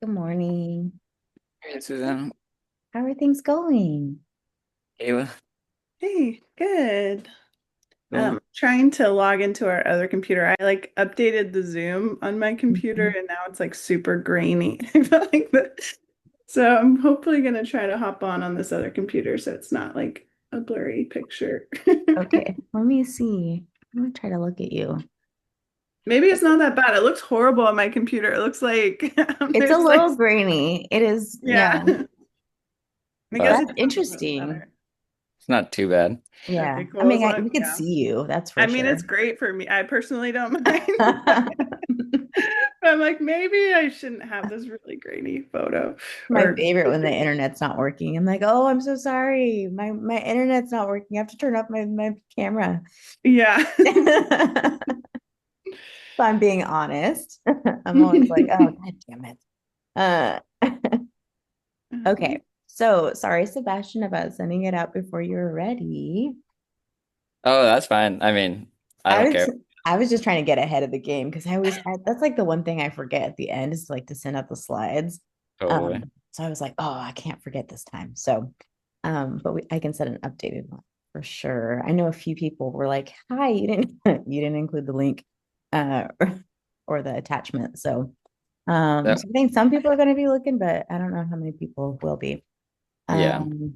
Good morning. Hey, Susan. How are things going? Kayla. Hey, good. Cool. Trying to log into our other computer. I like updated the Zoom on my computer Mhm. and now it's like super grainy. I feel like that. So I'm hopefully gonna try to hop on this other computer so it's not like a blurry picture. Okay, let me see. I'm gonna try to look at you. Maybe it's not that bad. It looks horrible on my computer. It looks like It's a there's like little grainy. It is, yeah. yeah. I Well, guess But that's it doesn't interesting. matter. it's not too bad. Yeah. Okay, I cool. mean, we could Yeah. see you, that's for I mean, sure. it's great for me. I personally don't mind. I'm like, maybe I shouldn't have this really grainy photo My or favorite when the internet's not working. I'm like, oh, I'm so sorry. My internet's not working. I have to turn off my camera. yeah. If I'm being honest. I'm always like, oh, God damn it. Uh, okay. So sorry, Sebastian, about sending it out before you were ready. Oh, that's fine. I mean, I I don't was care. I was just trying to get ahead of the game because that's like the one thing I forget at the end is like to send out the slides. Totally. So I was like, oh, I can't forget this time. So but I can set an updated one for sure. I know a few people were like, hi, you didn't you didn't include the link or the attachment. Yep. So I think some people are going to be looking, but I don't know how many people will be. Yeah. Um,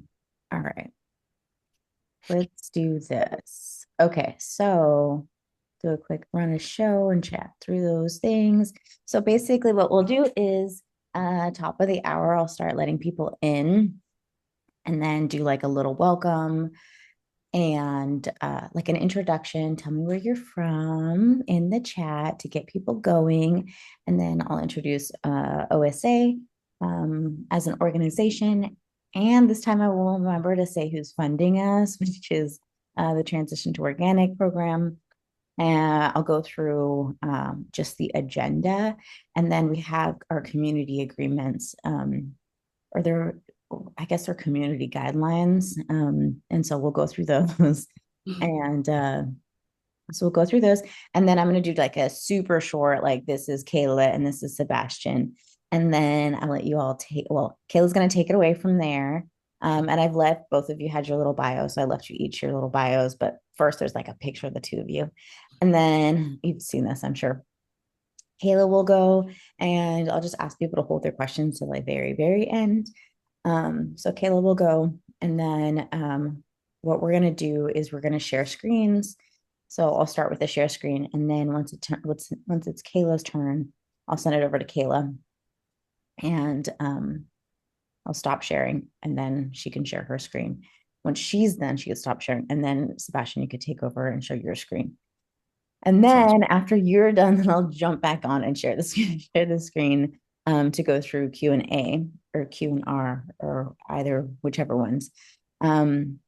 all right, let's do this. Okay, so do a quick run of show and chat through those things. So basically, what we'll do is top of the hour, I'll start letting people in and then do like a little welcome and like an introduction. Tell me where you're from in the chat to get people going. And then I'll introduce OSA as an organization. And this time I will remember to say who's funding us, which is the Transition to Organic program. And I'll go through just the agenda. And then we have our community agreements, or they're, I guess, they're community guidelines. And so we'll go through those. And so we'll go through those. And then I'm going to do like a super short, like this is Kayla and this is Sebastian. And then I'll let you all take, well, Kayla's going to take it away from there. And I've left both of you had your little bios. So I left you each your little bios. But first, there's like a picture of the two of you. And then you've seen this, I'm sure. Kayla will go and I'll just ask people to hold their questions to like very, very end. So Kayla will go, and then what we're gonna do is we're gonna share screens. So I'll start with the share screen, and then once it's Kayla's turn, I'll send it over to Kayla, and I'll stop sharing, and then she can share her screen. Once she's done, she can stop sharing, and then Sebastian, you could take over and show your screen. And Sounds then after you're done, then I'll jump back on and share the share the screen to go through Q&A or Q&R or either whichever ones. Um,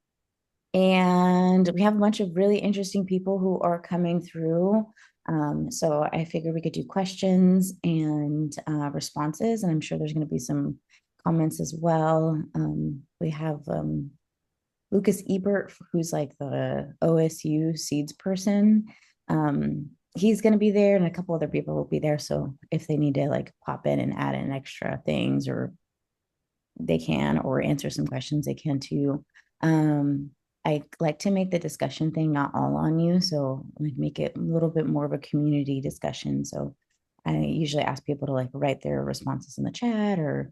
and we have a bunch of really interesting people who are coming through. So I figured we could do questions and responses, and I'm sure there's going to be some comments as well. We have Lucas Ebert, who's like the OSU seeds person. He's going to be there, and a couple other people will be there. So if they need to like pop in and add in extra things, or they can, or answer some questions, they can too. I like to make the discussion thing not all on you, so like make it a little bit more of a community discussion. So I usually ask people to like write their responses in the chat, or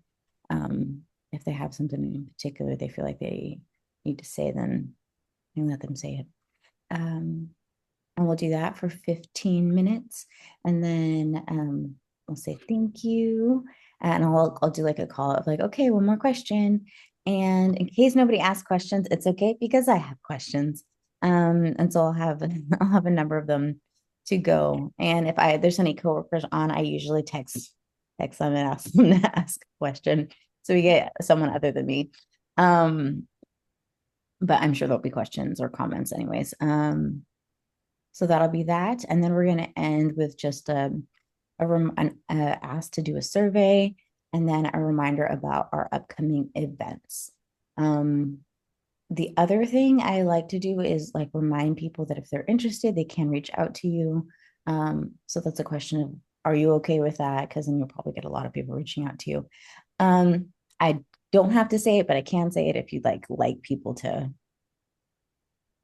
if they have something in particular they feel like they need to say, then you let them say it. Um, and we'll do that for 15 minutes. And then we'll say thank you. And I'll do like a call of like, okay, one more question. And in case nobody asks questions, it's okay because I have questions. And so I'll have I'll have a number of them to go. And if there's any coworkers on, I usually text them and ask them to ask a question. So we get someone other than me. Um, but I'm sure there'll be questions or comments anyways. So that'll be that. And then we're going to end with just an ask to do a survey and then a reminder about our upcoming events. Um, the other thing I like to do is like remind people that if they're interested, they can reach out to you. So that's a question of are you okay with that? Because then you'll probably get a lot of people reaching out to you. I don't have to say it, but I can say it if you'd like people to,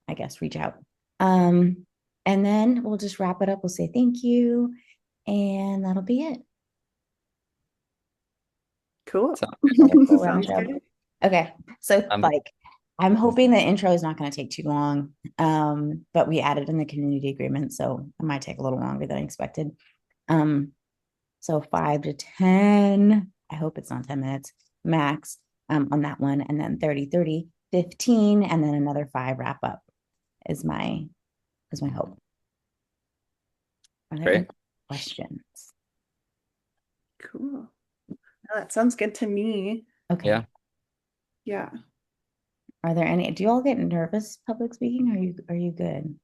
I guess, reach out. And then we'll just wrap it up. We'll say thank you, and that'll be it. Cool. So We'll wrap Sounds it up. good. Okay, so um, I'm hoping the intro is not going to take too long. But we added in the community agreement, so it might take a little longer than I expected. So 5 to 10. I hope it's not 10 minutes max on that one, and then 30, 15, and then another 5 wrap up is my hope. Are there any great. questions? Cool. That sounds good to me. Okay. Yeah. Yeah. Are there any? Do you all get nervous public speaking? Are you good?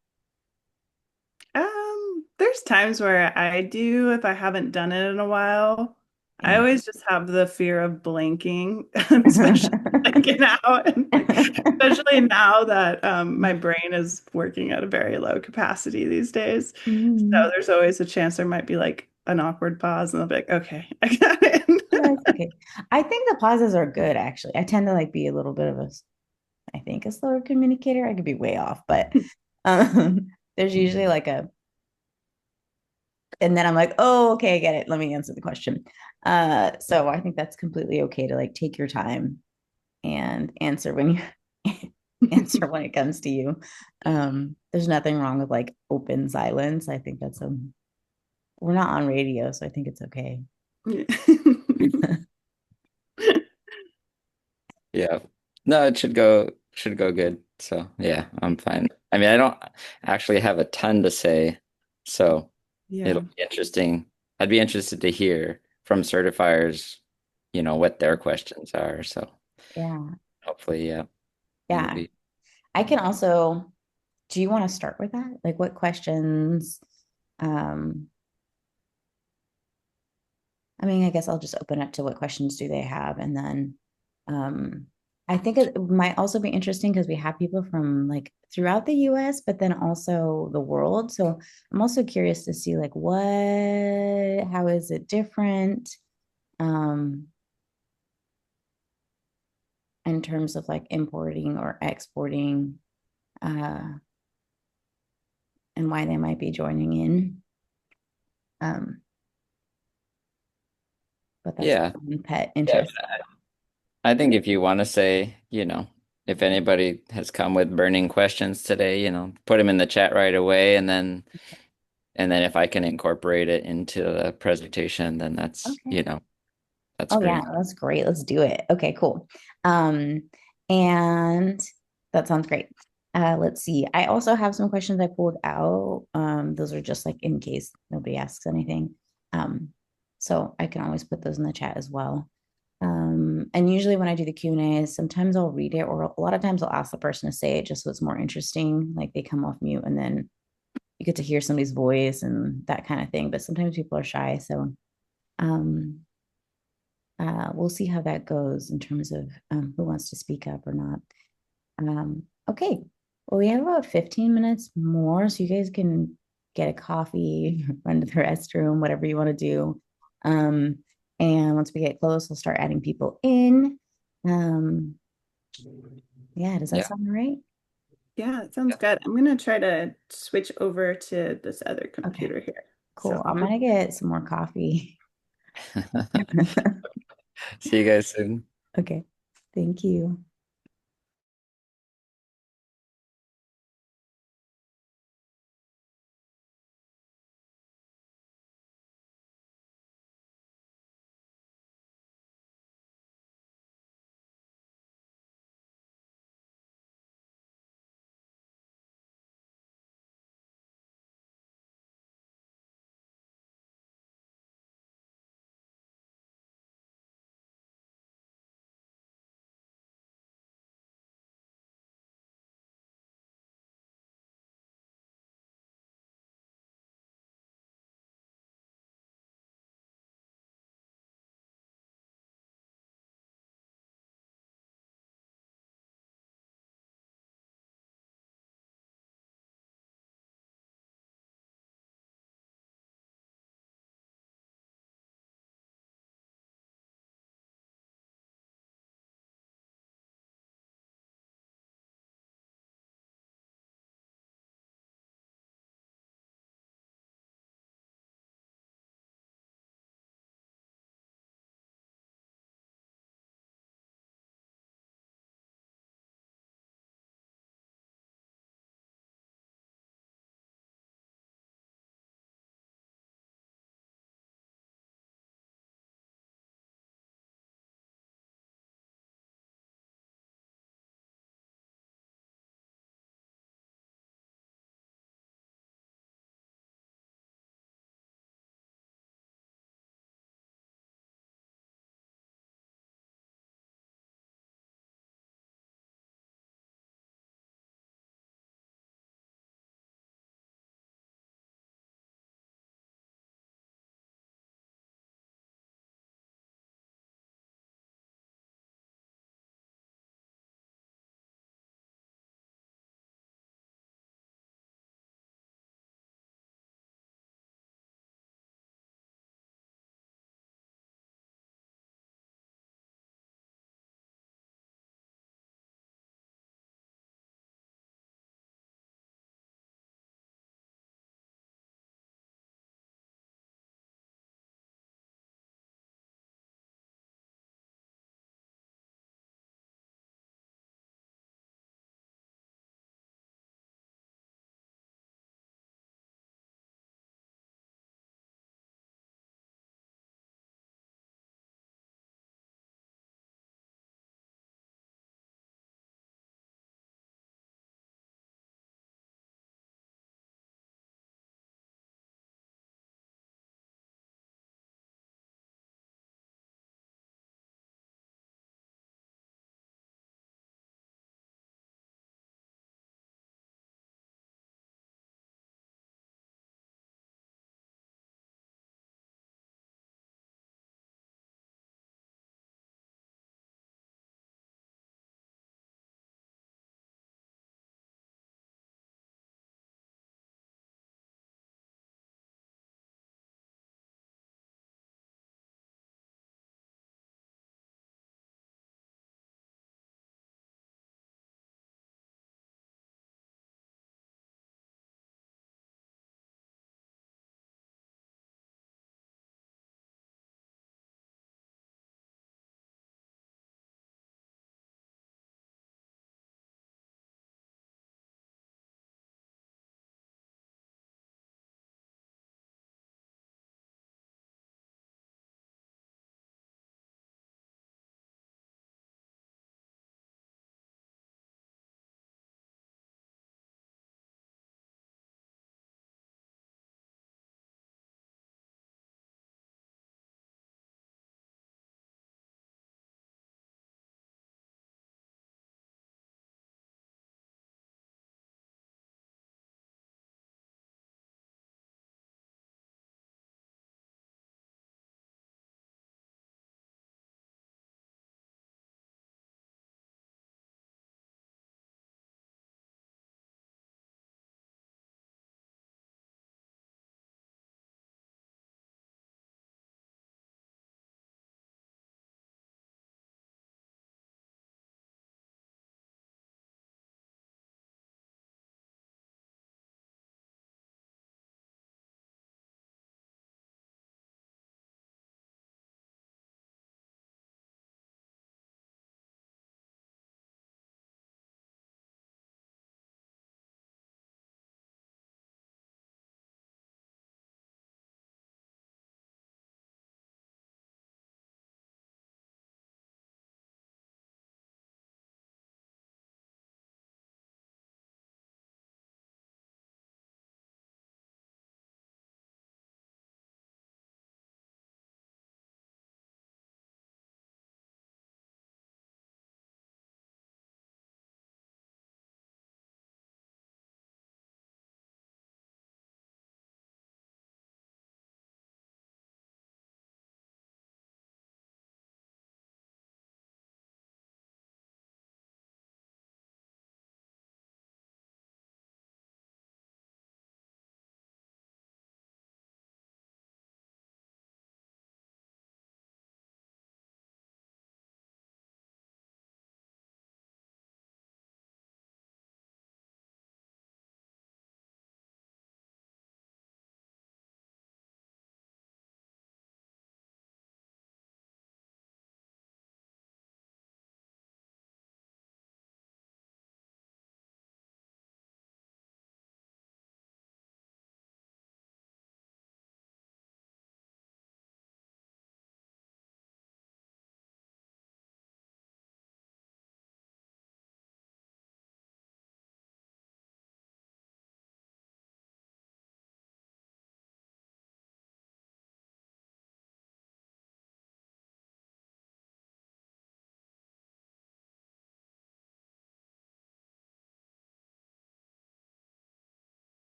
There's times where I do if I haven't done it in a while. I Yeah. always just have the fear of blanking, especially blanking out, and like, especially now that my brain is working at a very low capacity these days. So Mhm. there's always a chance there might be like an awkward pause, and I'll be like, okay, I got it. That's okay. I think the pauses are good, actually. I tend to be a little bit of I think a slower communicator. I could be way off, but there's usually and then I'm like, oh, okay, I get it. Let me answer the question. So I think that's completely okay to take your time and answer when you answer when it comes to you. There's nothing wrong with open silence. I think we're not on radio, so I think it's okay. Yeah. No, it should go good. So yeah, I'm fine. I mean, I don't actually have a ton to say, so Yeah. it'll be interesting. I'd be interested to hear from certifiers, what their questions are. So Yeah. hopefully, yeah, it'll Yeah. be. I can also, do you want to start with that? Like what questions? Um, I mean, I guess I'll just open up to what questions do they have, and then um, I think it might also be interesting because we have people from throughout the US, but then also the world. So I'm also curious to see how is it different um, in terms of importing or exporting, uh, and why they might be joining in. Um, but that's Yeah. my pet Yeah. interest. I think if you want to say, if anybody has come with burning questions today, put them in the chat right away, and then if I can incorporate it into the presentation, then Okay. that's Oh yeah, great. that's great. Let's do it. Okay, cool. Um, and that sounds great. Let's see. I also have some questions I pulled out. Those are just in case nobody asks anything. Um, so I can always put those in the chat as well. And usually when I do the Q&A, sometimes I'll read it, or a lot of times I'll ask the person to say it just so it's more interesting. Like they come off mute and then you get to hear somebody's voice and that kind of thing. But sometimes people are shy, so um, we'll see how that goes in terms of who wants to speak up or not. Okay, well, we have about 15 minutes more, so you guys can get a coffee, run to the restroom, whatever you want to do. Um, and once we get close, we'll start adding people in. Um, yeah, does that Yeah. sound right? Yeah, it sounds good. I'm gonna try to switch over to this other Okay, computer here. cool. So I'm gonna get some more coffee. See you guys soon. Okay, thank you.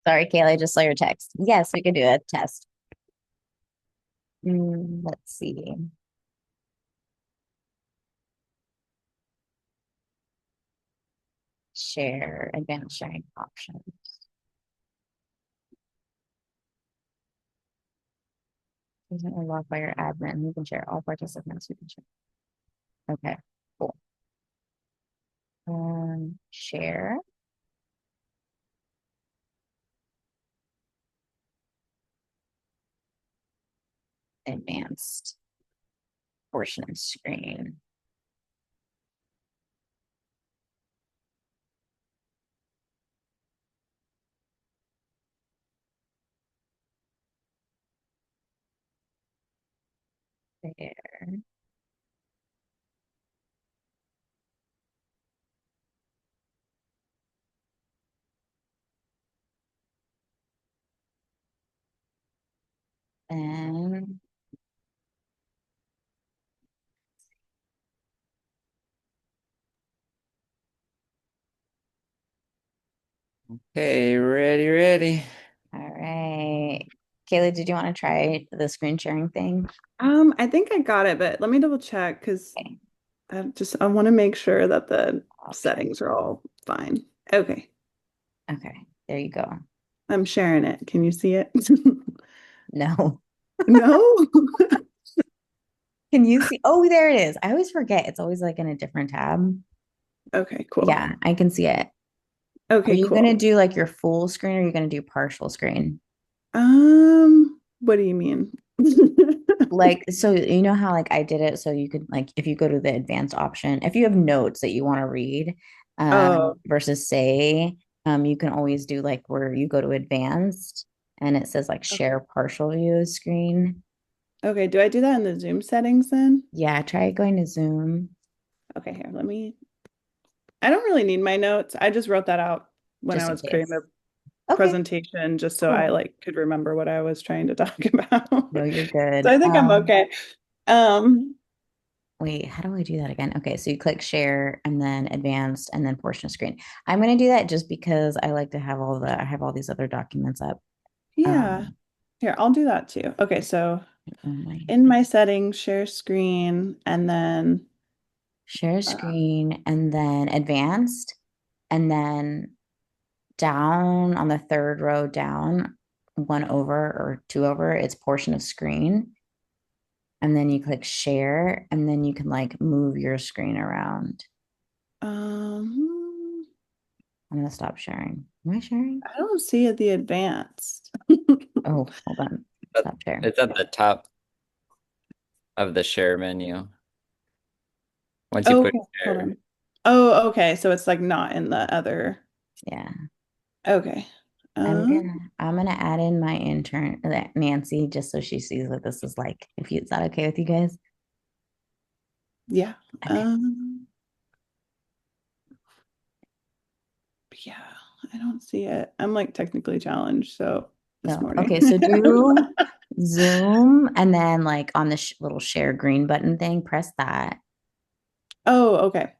Sorry, Kayla, I just saw your text. Yes, we could do a test. Let's see. Share, advanced sharing options. Isn't logged by your admin. You can share all participants. You can share. Okay, cool. Share, advanced portion of screen. There. And Okay, ready. all right. Kayla, did you want to try the screen sharing thing? I think I got it, but let me double check because Okay, I want to make sure that the I'll check. settings are all fine. Okay, Okay, there you go. I'm sharing it. Can you see it? No. No? Can you see? Oh, there it is. I always forget. It's always like in a different tab. Okay, cool. Yeah, I can see it. Are Okay, you cool. gonna do like your full screen or are you gonna do partial screen? What do you mean? Like, so you know how like I did it so you could like if you go to the advanced option, if you have notes that you want to read, Oh, versus say, you can always do like where you go to advanced and it says like okay. share partial view screen. Okay, do I do that in the Zoom settings then? Yeah, try going to Zoom Okay, here, I don't really need my notes. I just wrote that out when I just in was creating case. the Okay, presentation just so I cool. like could remember what I was trying to talk about. No, you're So good. I think I'm okay. Um, Wait, how do I do that again? Okay, so you click share and then advanced and then portion of screen. I'm gonna do that just because I like to have I have all these other documents up. yeah. Um, Here, I'll do that too. Okay, so only in my settings, share screen, and then share uh, screen and then advanced and then down on the third row down, one over or two over, it's portion of screen. And then you click share and then you can like move your screen around. um, I'm gonna stop sharing. Am I sharing? I don't see it the advanced. Oh, hold on. But Stop sharing. it's at the top of the share menu. Once you put Okay, hold share, on. Oh, okay. So it's like not in the other. Yeah. Okay. I'm gonna add in my intern Nancy just so she sees what this is like. If you is that okay with you guys? Yeah. Okay. Yeah, I don't see it. I'm like technically challenged, so this No. morning. Okay, so do Zoom and then like on the little share green button thing, press that. Oh, okay.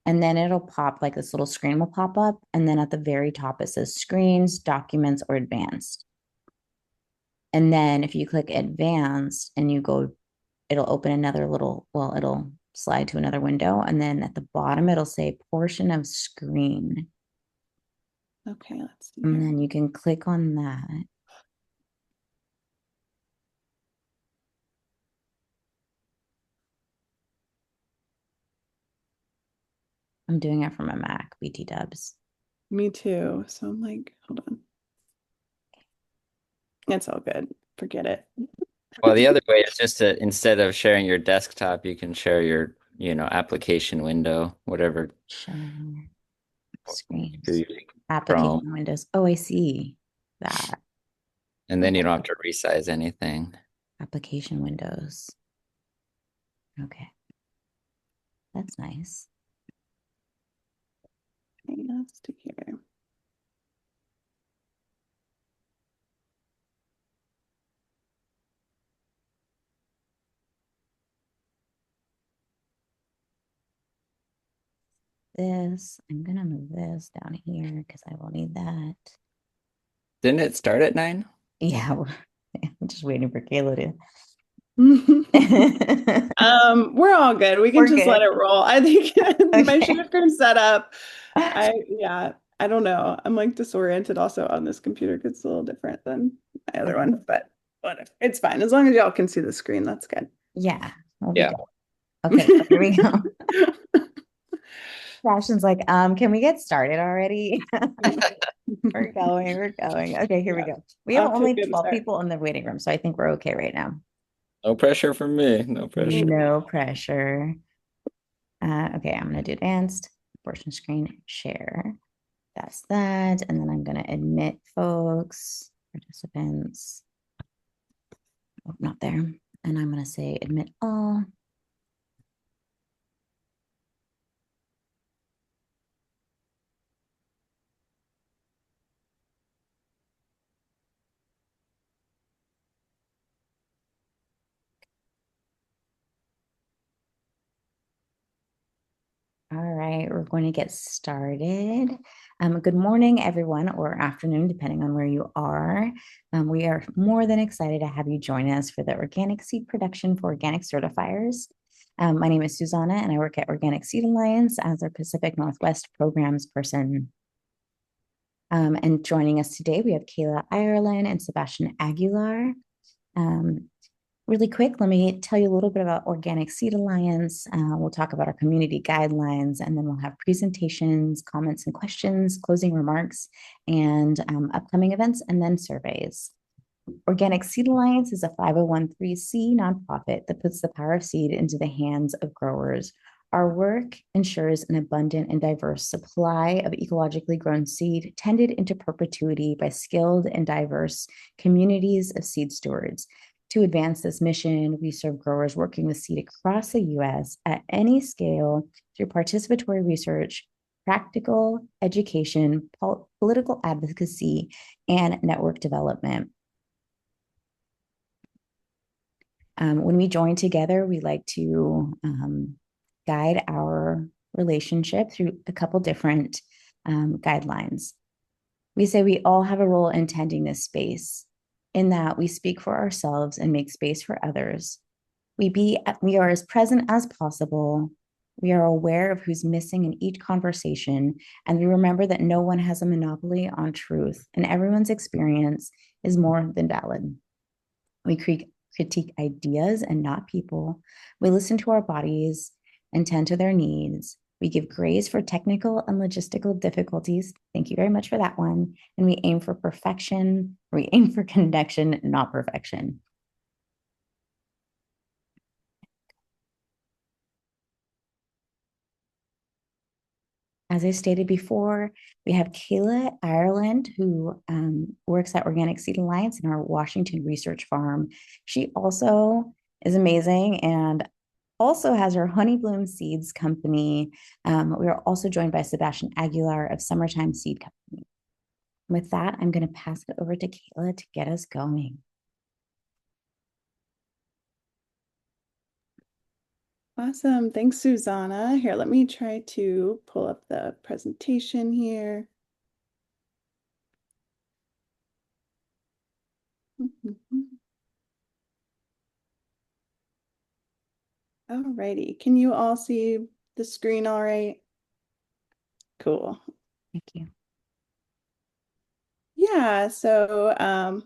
And then it'll pop like this little screen will pop up. And then at the very top, it says screens, documents, or advanced. And then if you click advanced and you go, it'll open another little, well, it'll slide to another window. And then at the bottom, it'll say portion of screen. Okay, let's see And here. then you can click on that. I'm doing it from a Mac, BT dubs. Me too. So I'm like, hold on. It's all good. Forget it. well, the other way is just to instead of sharing your desktop, you can share your, application window, whatever Sharing if you're screens, using Chrome, application windows. Oh, I see that. and then you Okay. don't have to resize anything. Application windows. Okay. That's nice. Okay, let's do here. I'm gonna move this down here because I will need that. Didn't it start at 9? Yeah, I'm just waiting for Kayla to. We're all good. We can We're just let good. it roll. I think my share Okay. screen set up. Yeah, I don't know. I'm like disoriented also on this computer 'cause it's a little different than my other one, but whatever. It's fine. As long as y'all can see the screen, that's good. Yeah, we'll be Yeah. good. Okay, so here we go. Sebastian's like, can we get started already? We're going, we're going. Okay, here we Yeah, go. We have off to a only good 12 start. people in the waiting room, so I think we're okay right now. No pressure from me. No pressure. No pressure. Okay, I'm gonna do advanced portion screen share. That's that. And then I'm gonna admit folks, participants. Oh, not there. And I'm gonna say admit all. All right, we're going to get started. Good morning, everyone, or afternoon, depending on where you are. We are more than excited to have you join us for the Organic Seed Production for Organic Certifiers. My name is Susanna, and I work at Organic Seed Alliance as our Pacific Northwest programs person. And joining us today, we have Kayla Ierlan and Sebastian Aguilar. Really quick, let me tell you a little bit about Organic Seed Alliance. We'll talk about our community guidelines, and then we'll have presentations, comments and questions, closing remarks, and upcoming events, and then surveys. Organic Seed Alliance is a 501(c) nonprofit that puts the power of seed into the hands of growers. Our work ensures an abundant and diverse supply of ecologically grown seed tended into perpetuity by skilled and diverse communities of seed stewards. To advance this mission, we serve growers working with seed across the U.S. at any scale through participatory research, practical education, political advocacy, and network development. When we join together, we like to guide our relationship through a couple different guidelines. We say we all have a role in tending this space, in that we speak for ourselves and make space for others. We are as present as possible. We are aware of who's missing in each conversation, and we remember that no one has a monopoly on truth, and everyone's experience is more than valid. We critique ideas and not people. We listen to our bodies and tend to their needs. We give grace for technical and logistical difficulties. Thank you very much for that one. And we aim for perfection. We aim for connection, not perfection. As I stated before, we have Kayla Ireland, who works at Organic Seed Alliance in our Washington research farm. She also is amazing and also has her Honey Bloom Seeds company. We are also joined by Sebastian Aguilar of Summertime Seed Company. With that, I'm going to pass it over to Kayla to get us going. Awesome. Thanks, Susanna. Here, let me try to pull up the presentation here. All righty. Can you all see the screen all right? Cool. Thank you. Yeah, so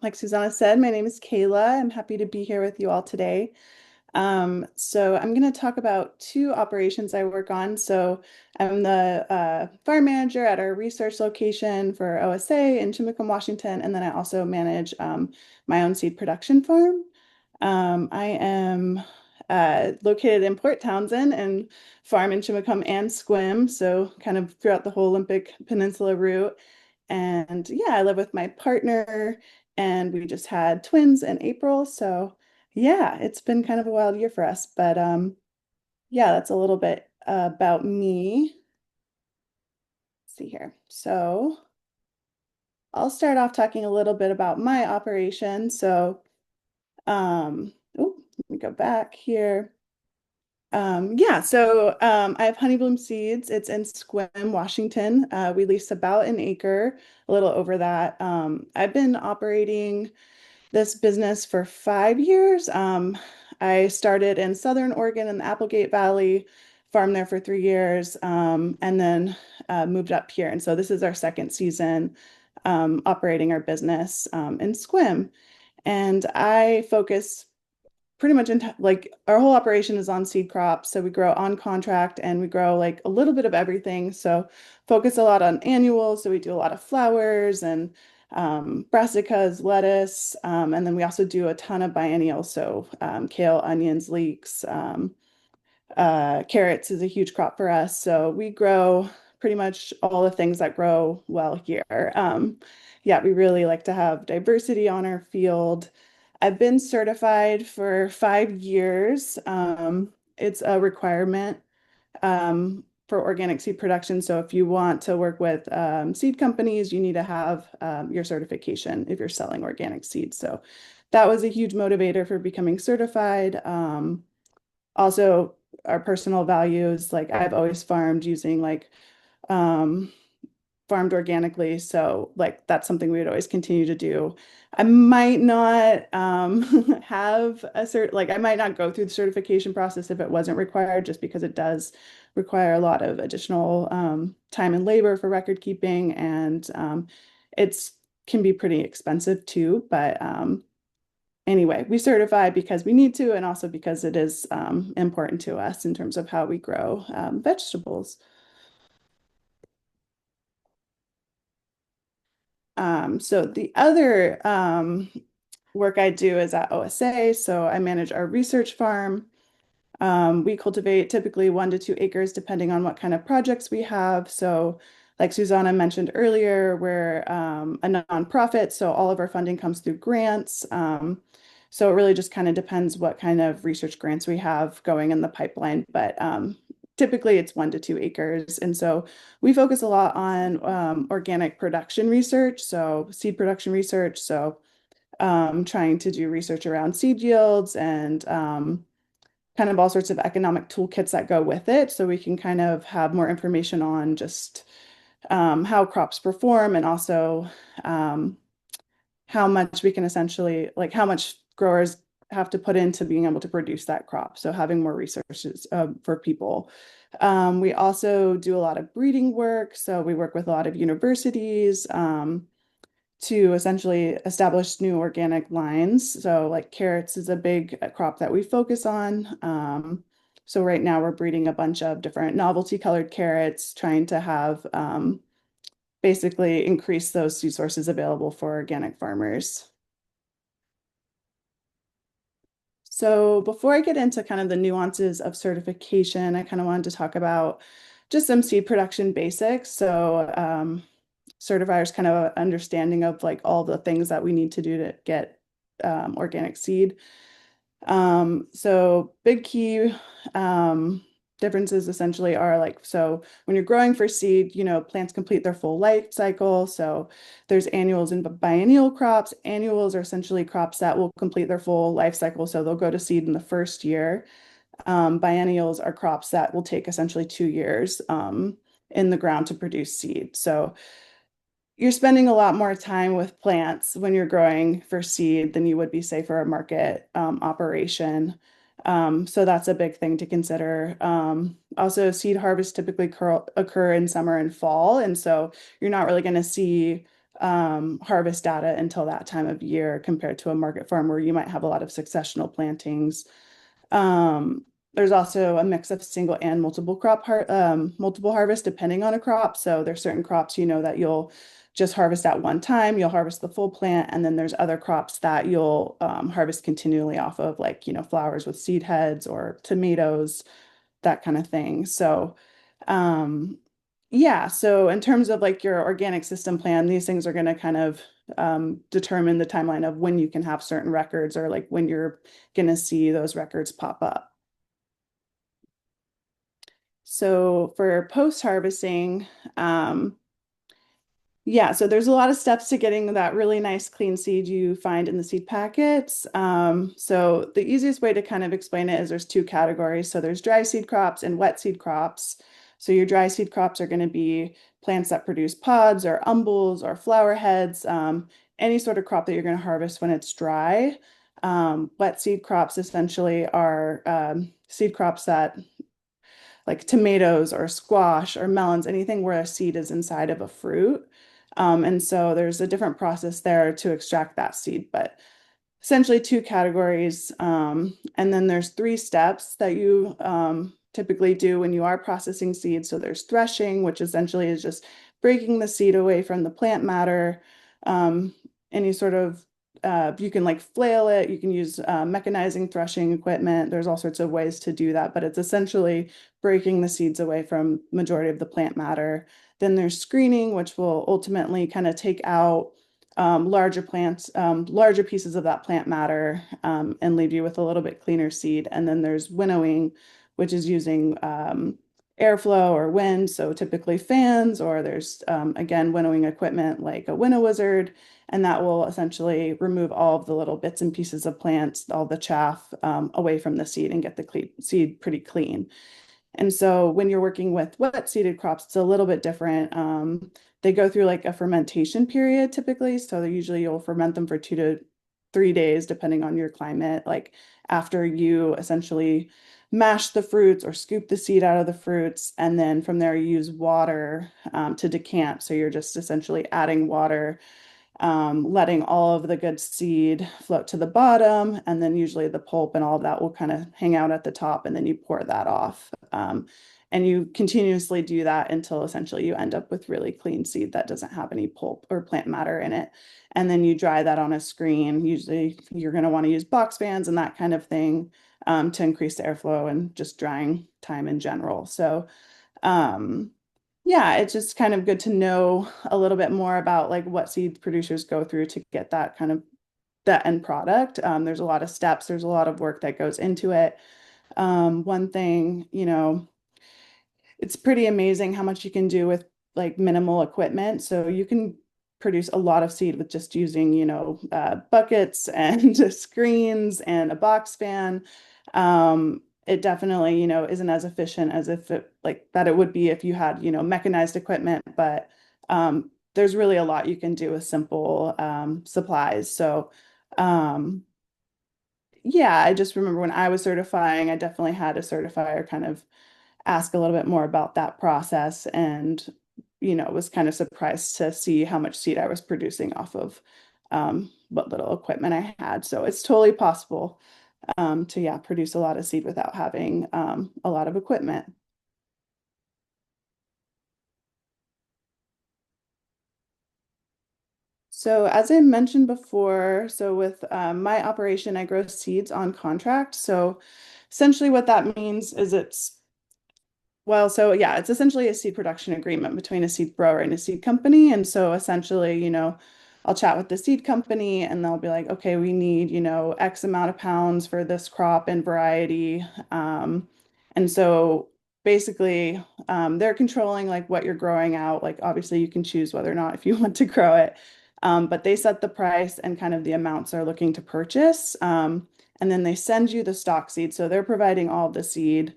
like Susanna said, my name is Kayla. I'm happy to be here with you all today. So I'm going to talk about two operations I work on. So I'm the farm manager at our research location for OSA in Chimacum, Washington, and then I also manage my own seed production farm. I am located in Port Townsend and farm in Chimacum and Squim, so kind of throughout the whole Olympic Peninsula route. And yeah, I live with my partner, and we just had twins in April, so yeah, it's been kind of a wild year for us, but yeah, that's a little bit about me. Let's see here. So I'll start off talking a little bit about my operation. So, oh, let me go back here. I have honey bloom seeds. It's in Sequim, Washington. We lease about an acre, a little over that. I've been operating this business for 5 years. I started in Southern Oregon in the Applegate Valley, farmed there for 3 years, and then moved up here. And so this is our second season operating our business in Sequim. And I focus pretty much like our whole operation is on seed crops. So we grow on contract and we grow like a little bit of everything. So focus a lot on annuals. So we do a lot of flowers and brassicas, lettuce, and then we also do a ton of biennials. So kale, onions, leeks, carrots is a huge crop for us. So we grow pretty much all the things that grow well here. Yeah, we really like to have diversity on our field. I've been certified for 5 years. It's a requirement for organic seed production. So if you want to work with seed companies, you need to have your certification if you're selling organic seeds. So that was a huge motivator for becoming certified. Also, our personal values, like I've always farmed using like um, farmed organically. So like that's something we would always continue to do. I might not have a like I might not go through the certification process if it wasn't required, just because it does require a lot of additional time and labor for record keeping, and it's can be pretty expensive too. But anyway, we certify because we need to, and also because it is important to us in terms of how we grow vegetables. So the other work I do is at OSA. So I manage our research farm. We cultivate typically 1 to 2 acres depending on what kind of projects we have. So, like Susanna mentioned earlier, we're a nonprofit, so all of our funding comes through grants. So it really just kind of depends what kind of research grants we have going in the pipeline. But typically it's 1 to 2 acres. And so we focus a lot on organic production research, so seed production research. So trying to do research around seed yields and kind of all sorts of economic toolkits that go with it. So we can kind of have more information on just how crops perform, and also how much we can essentially, like how much growers have to put into being able to produce that crop. So having more resources for people. We also do a lot of breeding work. So we work with a lot of universities to essentially establish new organic lines. So like carrots is a big crop that we focus on. So right now we're breeding a bunch of different novelty colored carrots, trying to have basically increase those seed sources available for organic farmers. So before I get into kind of the nuances of certification, I kind of wanted to talk about just some seed production basics. So certifiers kind of understanding of like all the things that we need to do to get organic seed. So big key differences essentially are like, so when you're growing for seed, plants complete their full life cycle. So there's annuals and biennial crops. Annuals are essentially crops that will complete their full life cycle. So they'll go to seed in the first year. Biennials are crops that will take essentially 2 years in the ground to produce seed. So you're spending a lot more time with plants when you're growing for seed than you would be, say, for a market operation. So that's a big thing to consider. Also, seed harvests typically occur in summer and fall, and so you're not really going to see harvest data until that time of year compared to a market farm where you might have a lot of successional plantings. There's also a mix of single and multiple harvest depending on a crop. So there's certain crops, that you'll just harvest at one time, you'll harvest the full plant, and then there's other crops that you'll harvest continually off of, like, flowers with seed heads or tomatoes, that kind of thing. So yeah, so in terms of like your organic system plan, these things are going to kind of determine the timeline of when you can have certain records, or like when you're going to see those records pop up. So for post-harvesting, Yeah, so there's a lot of steps to getting that really nice clean seed you find in the seed packets. So the easiest way to kind of explain it is there's two categories. So there's dry seed crops and wet seed crops. So your dry seed crops are going to be plants that produce pods or umbels or flower heads, any sort of crop that you're going to harvest when it's dry. Wet seed crops essentially are seed crops that like tomatoes or squash or melons, anything where a seed is inside of a fruit. And so there's a different process there to extract that seed, but essentially two categories. And then there's three steps that you typically do when you are processing seeds. So there's threshing, which essentially is just breaking the seed away from the plant matter. Any sort of you can like flail it, you can use mechanizing threshing equipment. There's all sorts of ways to do that, but it's essentially breaking the seeds away from majority of the plant matter. Then there's screening, which will ultimately kind of take out larger plants, larger pieces of that plant matter, and leave you with a little bit cleaner seed. And then there's winnowing, which is using airflow or wind, so typically fans, or there's again winnowing equipment like a winnow wizard, and that will essentially remove all of the little bits and pieces of plants, all the chaff away from the seed and get the seed pretty clean. And so when you're working with wet seeded crops, it's a little bit different. They go through like a fermentation period typically. So usually you'll ferment them for 2 to 3 days, depending on your climate. Like after you essentially mash the fruits or scoop the seed out of the fruits. And then from there, you use water to decant. So you're just essentially adding water, letting all of the good seed float to the bottom, and then usually the pulp and all of that will kind of hang out at the top, and then you pour that off. And you continuously do that until essentially you end up with really clean seed that doesn't have any pulp or plant matter in it. And then you dry that on a screen. Usually you're going to want to use box fans and that kind of thing to increase the airflow and just drying time in general. So um, yeah, it's just kind of good to know a little bit more about like what seed producers go through to get that kind of that end product. There's a lot of steps, there's a lot of work that goes into it. One thing, it's pretty amazing how much you can do with like minimal equipment. So you can produce a lot of seed with just using, buckets and screens and a box fan. It definitely, isn't as efficient as if it like that it would be if you had, mechanized equipment, but there's really a lot you can do with simple supplies. So yeah, I just remember when I was certifying, I definitely had a certifier kind of ask a little bit more about that process and, was kind of surprised to see how much seed I was producing off of what little equipment I had. So it's totally possible to, yeah, produce a lot of seed without having a lot of equipment. So as I mentioned before, so with my operation, I grow seeds on contract. So essentially what that means is so yeah, it's essentially a seed production agreement between a seed grower and a seed company. And so essentially, I'll chat with the seed company and they'll be like, okay, we need, X amount of pounds for this crop and variety. And so basically, they're controlling like what you're growing out. Like obviously you can choose whether or not if you want to grow it. But they set the price and kind of the amounts they're looking to purchase. And then they send you the stock seed. So they're providing all the seed.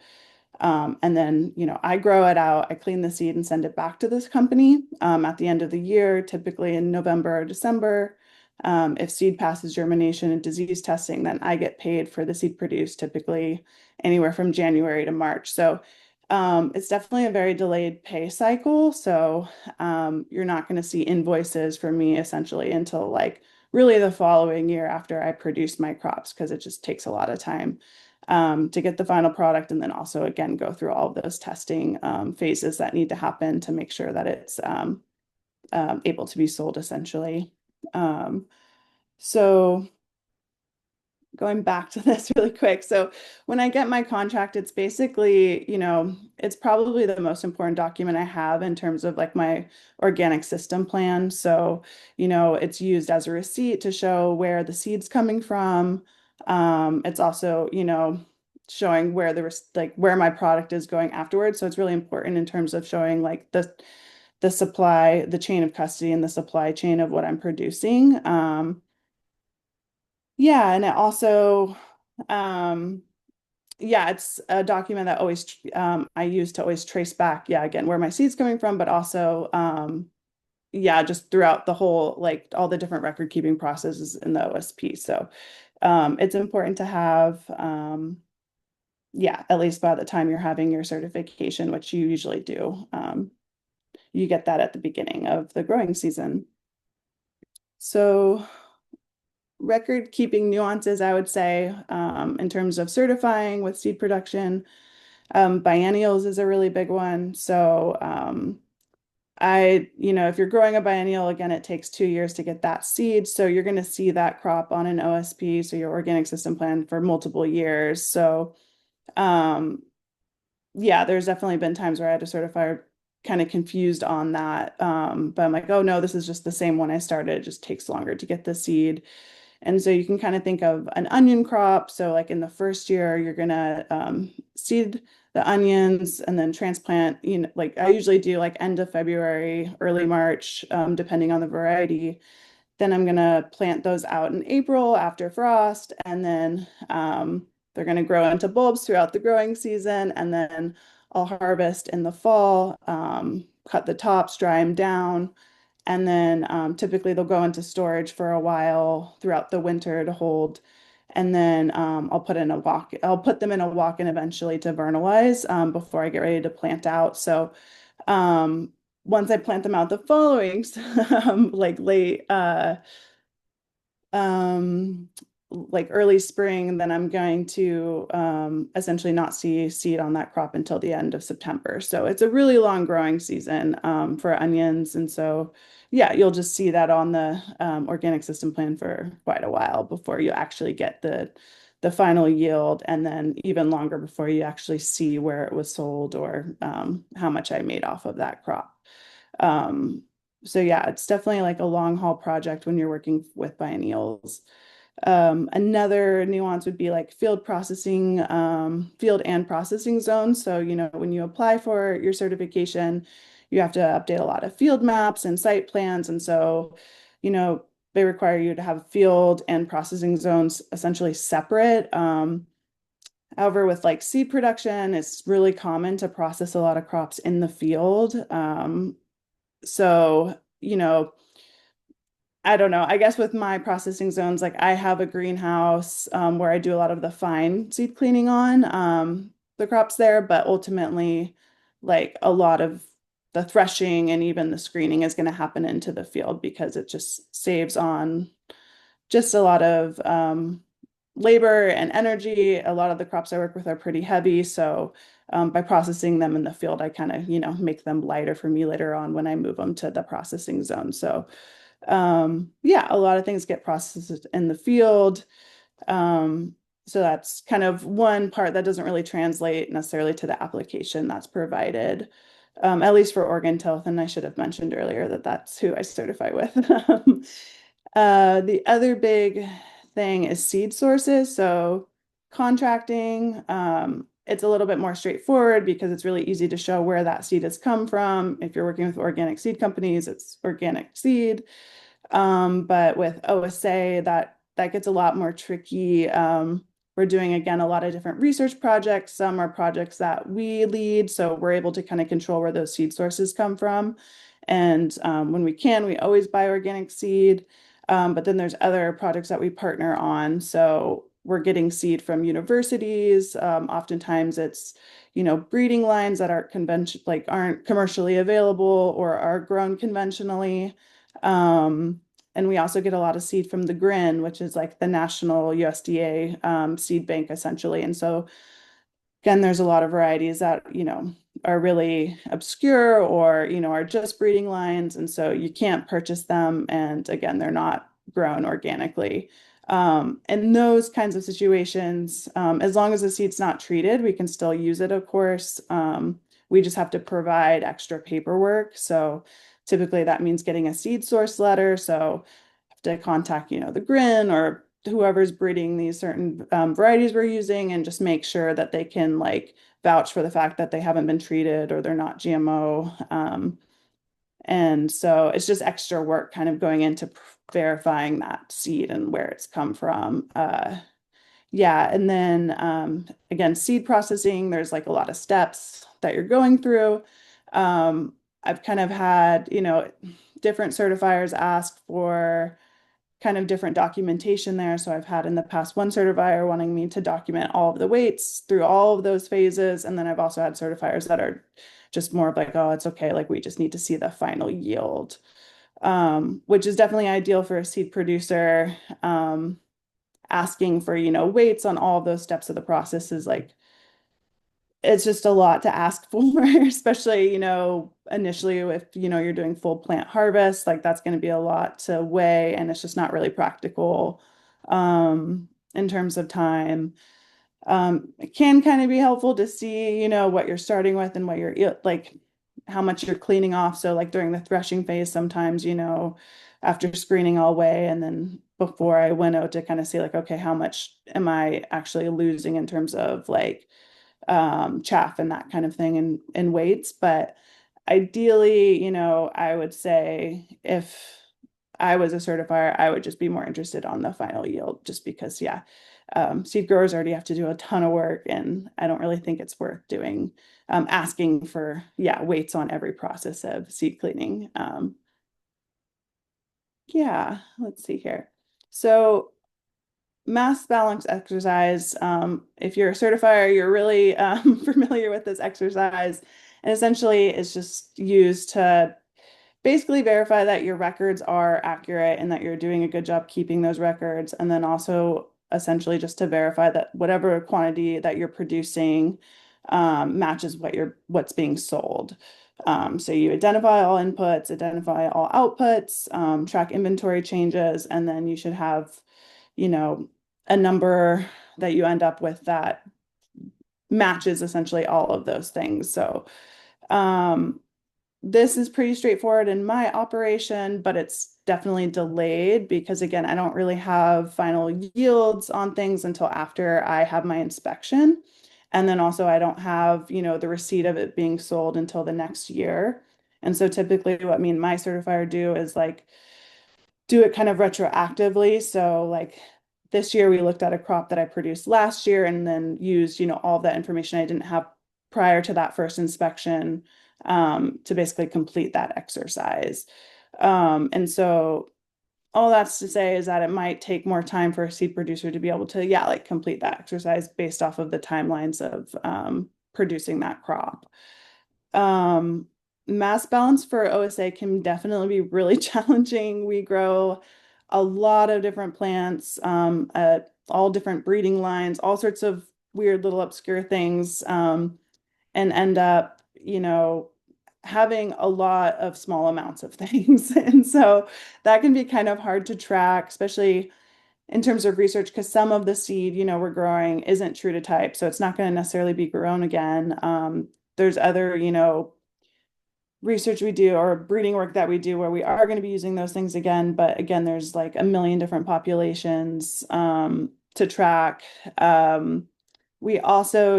And then, I grow it out, I clean the seed and send it back to this company at the end of the year, typically in November or December. If seed passes germination and disease testing, then I get paid for the seed produced, typically anywhere from January to March. So it's definitely a very delayed pay cycle. So you're not going to see invoices from me essentially until like really the following year after I produce my crops because it just takes a lot of time to get the final product and then also again go through all of those testing phases that need to happen to make sure that it's able to be sold essentially. Um, so going back to this really quick. So when I get my contract, it's basically, it's probably the most important document I have in terms of like my organic system plan. So, it's used as a receipt to show where the seed's coming from. It's also, showing where like where my product is going afterwards. So it's really important in terms of showing like the supply, the chain of custody and the supply chain of what I'm producing. Yeah, and it also, yeah, it's a document that always I use to always trace back, yeah, again, where my seed's coming from, but also, yeah, just throughout the whole, like all the different record keeping processes in the OSP. So, it's important to have, yeah, at least by the time you're having your certification, which you usually do, you get that at the beginning of the growing season. So record keeping nuances, I would say, in terms of certifying with seed production. Biennials is a really big one. So if you're growing a biennial, again, it takes 2 years to get that seed. So you're going to see that crop on an OSP, so your organic system plan for multiple years. So yeah, there's definitely been times where I had to certify kind of confused on that. But I'm like, oh no, this is just the same one I started. It just takes longer to get the seed. And so you can kind of think of an onion crop. So like in the first year, you're gonna seed the onions and then transplant, like I usually do like end of February, early March, depending on the variety. Then I'm gonna plant those out in April after frost, and then they're gonna grow into bulbs throughout the growing season, and then I'll harvest in the fall, cut the tops, dry them down, and then typically they'll go into storage for a while throughout the winter to hold. And then I'll put them in a walk-in eventually to vernalize before I get ready to plant out. So um, once I plant them out the following, like late um like early spring, then I'm going to essentially not see seed on that crop until the end of September. So it's a really long growing season for onions. And so yeah, you'll just see that on the organic system plan for quite a while before you actually get the final yield, and then even longer before you actually see where it was sold or how much I made off of that crop. Um, so yeah, it's definitely like a long haul project when you're working with biennials. Another nuance would be like field and processing zones. So, when you apply for your certification, you have to update a lot of field maps and site plans. And so, they require you to have field and processing zones essentially separate. However, with like seed production, it's really common to process a lot of crops in the field. So, I don't know. I guess with my processing zones, like I have a greenhouse where I do a lot of the fine seed cleaning on the crops there, but ultimately, like a lot of the threshing and even the screening is going to happen into the field because it just saves on just a lot of labor and energy. A lot of the crops I work with are pretty heavy, so by processing them in the field, I kind of, make them lighter for me later on when I move them to the processing zone. So yeah, a lot of things get processed in the field. So that's kind of one part that doesn't really translate necessarily to the application that's provided, at least for organ health. And I should have mentioned earlier that that's who I certify with. The other big thing is seed sources. So contracting, it's a little bit more straightforward because it's really easy to show where that seed has come from. If you're working with organic seed companies, it's organic seed. But with OSA, that gets a lot more tricky. We're doing, again, a lot of different research projects. Some are projects that we lead, so we're able to kind of control where those seed sources come from. And when we can, we always buy organic seed. But then there's other projects that we partner on. So we're getting seed from universities. Oftentimes it's, breeding lines that aren't commercially available or are grown conventionally. And we also get a lot of seed from the GRIN, which is like the national USDA seed bank essentially. And so again, there's a lot of varieties that, are really obscure or, are just breeding lines. And so you can't purchase them. And again, they're not grown organically. In those kinds of situations, as long as the seed's not treated, we can still use it, of course. We just have to provide extra paperwork. So typically that means getting a seed source letter. So have to contact, the GRIN or whoever's breeding these certain varieties we're using and just make sure that they can like vouch for the fact that they haven't been treated or they're not GMO. And so it's just extra work kind of going into verifying that seed and where it's come from. Yeah, and then again, seed processing, there's like a lot of steps that you're going through. I've kind of had, different certifiers ask for kind of different documentation there. So I've had in the past one certifier wanting me to document all of the weights through all of those phases. And then I've also had certifiers that are just more of like, oh, it's okay. Like we just need to see the final yield, which is definitely ideal for a seed producer. Asking for, weights on all of those steps of the process is like, it's just a lot to ask for, especially, initially if, you're doing full plant harvest, like that's going to be a lot to weigh and it's just not really practical in terms of time. It can kind of be helpful to see, what you're starting with and what you're like, how much you're cleaning off. So like during the threshing phase, sometimes, after screening all weigh and then before I winnow to kind of see like, okay, how much am I actually losing in terms of like chaff and that kind of thing and weights. But ideally, I would say if I was a certifier, I would just be more interested on the final yield just because, yeah, seed growers already have to do a ton of work and I don't really think it's worth doing, asking for, yeah, weights on every process of seed cleaning. Yeah, let's see here. So mass balance exercise. If you're a certifier, you're really familiar with this exercise. And essentially, it's just used to basically verify that your records are accurate and that you're doing a good job keeping those records. And then also essentially just to verify that whatever quantity that you're producing matches what's being sold. So you identify all inputs, identify all outputs, track inventory changes, and then you should have, you know, a number that you end up with that matches essentially all of those things. So this is pretty straightforward in my operation, but it's definitely delayed because again, I don't really have final yields on things until after I have my inspection. And then also I don't have, the receipt of it being sold until the next year. And so typically what me and my certifier do is like do it kind of retroactively. So like this year we looked at a crop that I produced last year and then used, all of that information I didn't have prior to that first inspection to basically complete that exercise. And so all that's to say is that it might take more time for a seed producer to be able to, yeah, like complete that exercise based off of the timelines of producing that crop. Um, Mass balance for OSA can definitely be really challenging. We grow a lot of different plants at all different breeding lines, all sorts of weird little obscure things, and end up, having a lot of small amounts of things. And so that can be kind of hard to track, especially in terms of research, because some of the seed, we're growing isn't true to type. So it's not going to necessarily be grown again. There's other, research we do or breeding work that we do where we are going to be using those things again. But again, there's like a million different populations to track. We also,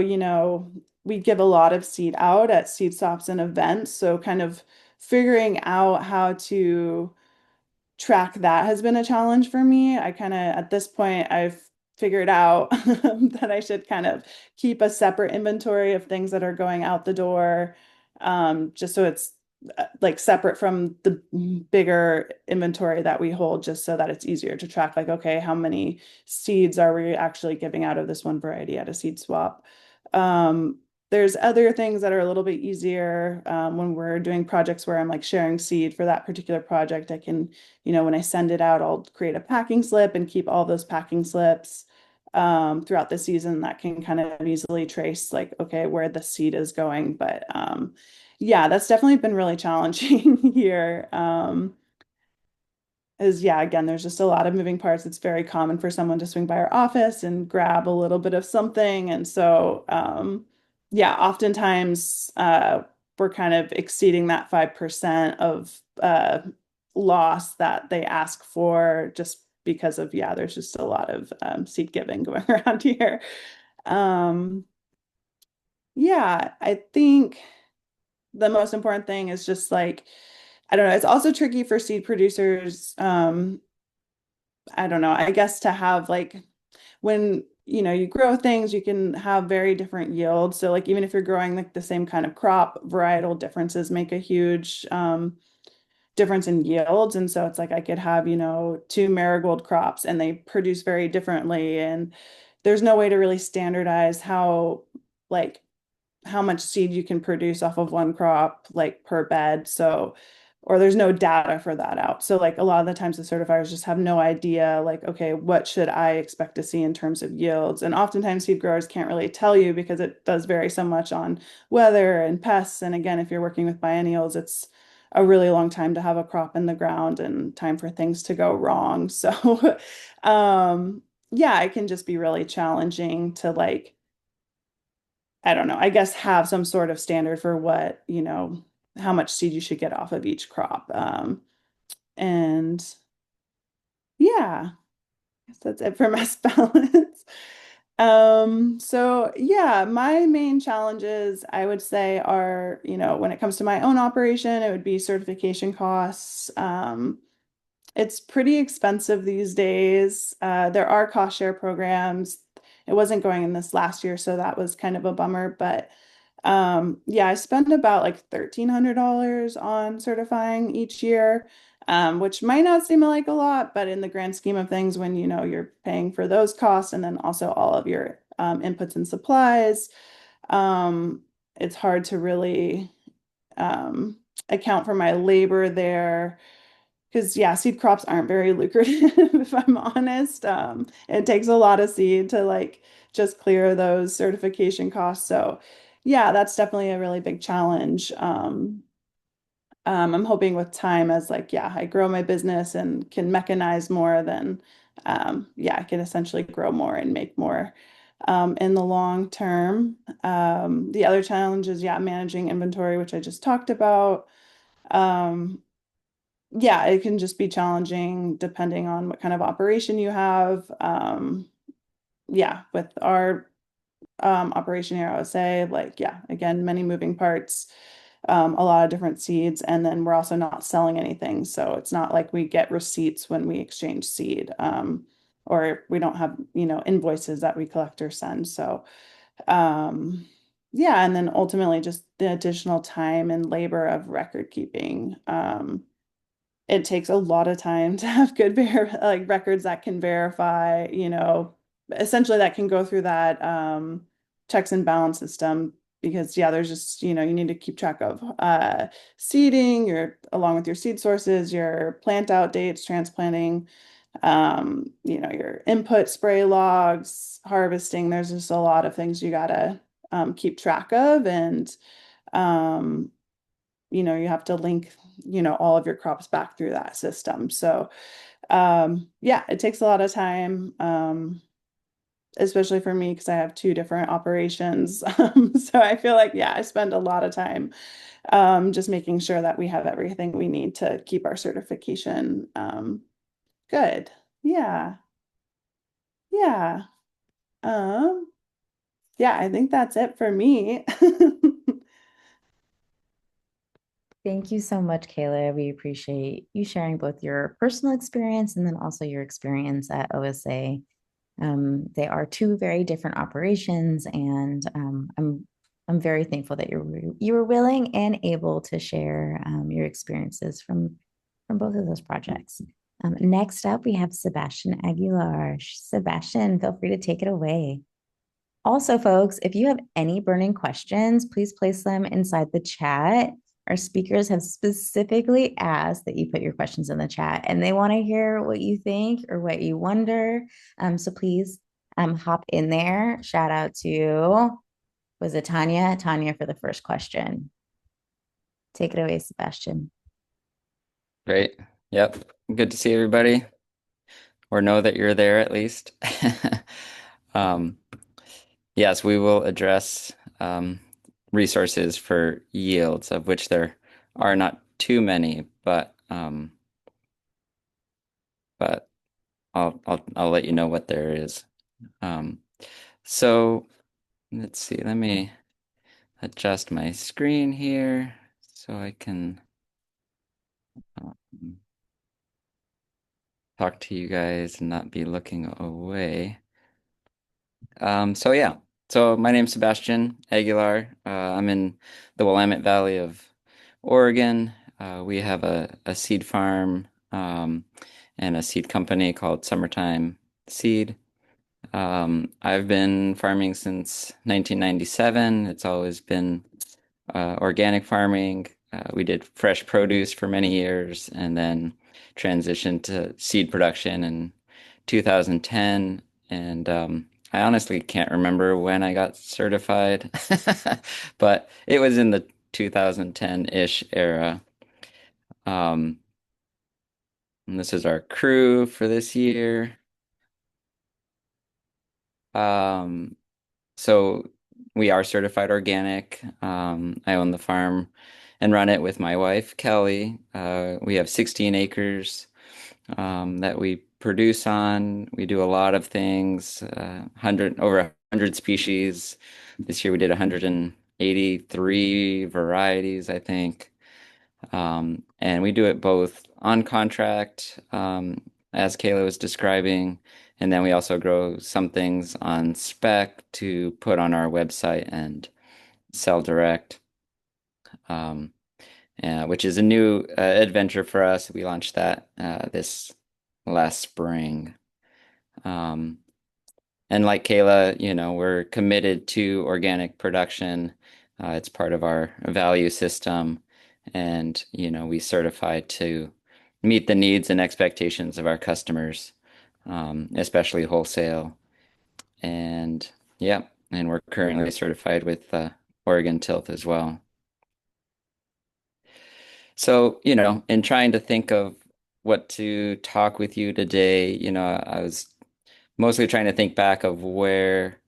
we give a lot of seed out at seed stops and events. So kind of figuring out how to track that has been a challenge for me. I kind of, at this point, I've figured out that I should kind of keep a separate inventory of things that are going out the door, just so it's like separate from the bigger inventory that we hold, just so that it's easier to track, like, okay, how many seeds are we actually giving out of this one variety at a seed swap? There's other things that are a little bit easier when we're doing projects where I'm like sharing seed for that particular project. I can, when I send it out, I'll create a packing slip and keep all those packing slips throughout the season that can kind of easily trace like, okay, where the seed is going. But yeah, that's definitely been really challenging here. Is yeah, again, there's just a lot of moving parts. It's very common for someone to swing by our office and grab a little bit of something. And so, yeah, oftentimes we're kind of exceeding that 5% of loss that they ask for just because of, yeah, there's just a lot of seed giving going around here. Um, yeah, I think the most important thing is just like I don't know. It's also tricky for seed producers. I don't know. I guess to have like when you grow things, you can have very different yields. So like even if you're growing like the same kind of crop, varietal differences make a huge difference in yields. And so it's like I could have, two marigold crops and they produce very differently. And there's no way to really standardize like how much seed you can produce off of one crop, like per bed. So, or there's no data for that out. So, like a lot of the times the certifiers just have no idea, like, okay, what should I expect to see in terms of yields? And oftentimes seed growers can't really tell you because it does vary so much on weather and pests. And again, if you're working with biennials, it's a really long time to have a crop in the ground and time for things to go wrong. So, yeah, it can just be really challenging to like I don't know, I guess have some sort of standard for what, how much seed you should get off of each crop. And yeah, I guess that's it for mass balance. So yeah, my main challenges I would say are, when it comes to my own operation, it would be certification costs. It's pretty expensive these days. There are cost share programs. It wasn't going in this last year, so that was kind of a bummer. But yeah, I spend about like $1,300 on certifying each year, which might not seem like a lot, but in the grand scheme of things, when you're paying for those costs and then also all of your inputs and supplies, um, it's hard to really um, account for my labor there. Because yeah, seed crops aren't very lucrative, if I'm honest. It takes a lot of seed to like just clear those certification costs. So yeah, that's definitely a really big challenge. I'm hoping with time as like, yeah, I grow my business and can mechanize more, then yeah, I can essentially grow more and make more in the long term. The other challenge is, yeah, managing inventory, which I just talked about. Um, yeah, it can just be challenging depending on what kind of operation you have. Yeah, with our operation here, I would say, like, yeah, again, many moving parts, a lot of different seeds, and then we're also not selling anything. So it's not like we get receipts when we exchange seed, or we don't have, invoices that we collect or send. So, um, yeah, and then ultimately just the additional time and labor of record keeping. It takes a lot of time to have good like records that can verify, essentially that can go through that checks and balance system because yeah, there's just, you need to keep track of seeding, your along with your seed sources, your plant out dates, transplanting, your input spray logs, harvesting. There's just a lot of things you gotta keep track of and um you have to link, all of your crops back through that system. So, yeah, it takes a lot of time, especially for me because I have two different operations. So I feel like, yeah, I spend a lot of time just making sure that we have everything we need to keep our certification good. Yeah. Yeah. Um, yeah, I think that's it for me. Thank you so much, Kayla. We appreciate you sharing both your personal experience and then also your experience at OSA. They are two very different operations, and I'm very thankful that you were willing and able to share your experiences from both of those projects. Next up, we have Sebastian Aguilar. Sebastian, feel free to take it away. Also, folks, if you have any burning questions, please place them inside the chat. Our speakers have specifically asked that you put your questions in the chat, and they want to hear what you think or what you wonder. So please hop in there. Shout out to, was it Tanya? Tanya for the first question. Take it away, Sebastian. Great. Yep. Good to see everybody, or know that you're there at least. Um, yes, we will address resources for yields, of which there are not too many, but I'll let you know what there is. Um, so let's see, let me adjust my screen here so I can um, talk to you guys and not be looking away. So yeah, so my name's Sebastian Aguilar. I'm in the Willamette Valley of Oregon. We have a seed farm and a seed company called Summertime Seed. I've been farming since 1997. It's always been organic farming. We did fresh produce for many years and then transitioned to seed production in 2010. And I honestly can't remember when I got certified, but it was in the 2010-ish era. Um, and this is our crew for this year. Um, So we are certified organic. I own the farm and run it with my wife, Kelly. We have 16 acres that we produce on. We do a lot of things, 100 over 100 species. This year we did 183 varieties, I think. And we do it both on contract, as Kayla was describing, and then we also grow some things on spec to put on our website and sell direct, um, which is a new adventure for us. We launched that this last spring. Um, and like Kayla, we're committed to organic production. It's part of our value system. And, we certify to meet the needs and expectations of our customers, especially wholesale. And yeah, and we're currently certified with Oregon Tilth as well. So, in trying to think of what to talk with you today, I was mostly trying to think back of where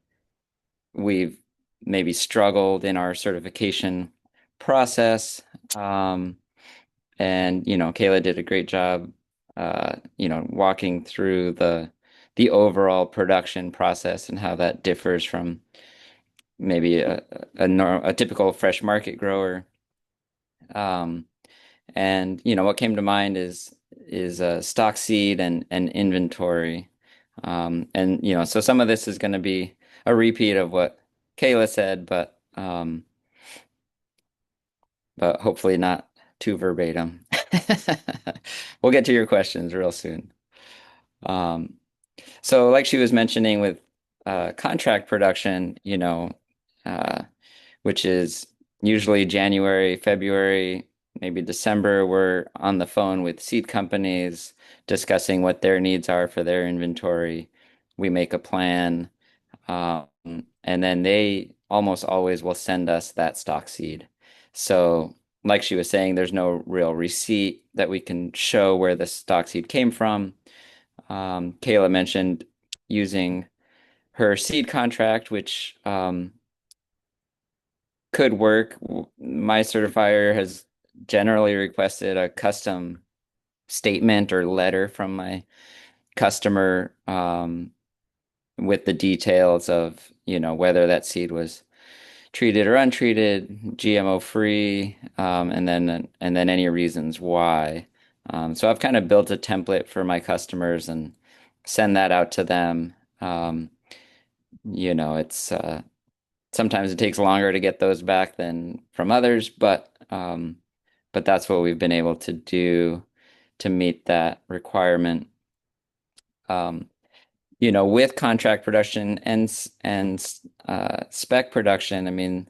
we've maybe struggled in our certification process. Um, and Kayla did a great job, walking through the overall production process and how that differs from maybe a typical fresh market grower. Um, and what came to mind is stock seed and inventory. And so some of this is going to be a repeat of what Kayla said, but hopefully not too verbatim. We'll get to your questions real soon. Um, so like she was mentioning with contract production, uh, which is usually January, February, maybe December, we're on the phone with seed companies discussing what their needs are for their inventory. We make a plan, um, and then they almost always will send us that stock seed. So, like she was saying, there's no real receipt that we can show where the stock seed came from. Kayla mentioned using her seed contract, which could work. My certifier has generally requested a custom statement or letter from my customer, with the details of, whether that seed was treated or untreated, GMO free, and then any reasons why. So I've kind of built a template for my customers and send that out to them. It's sometimes it takes longer to get those back than from others, but that's what we've been able to do to meet that requirement. Um, with contract production and spec production, I mean,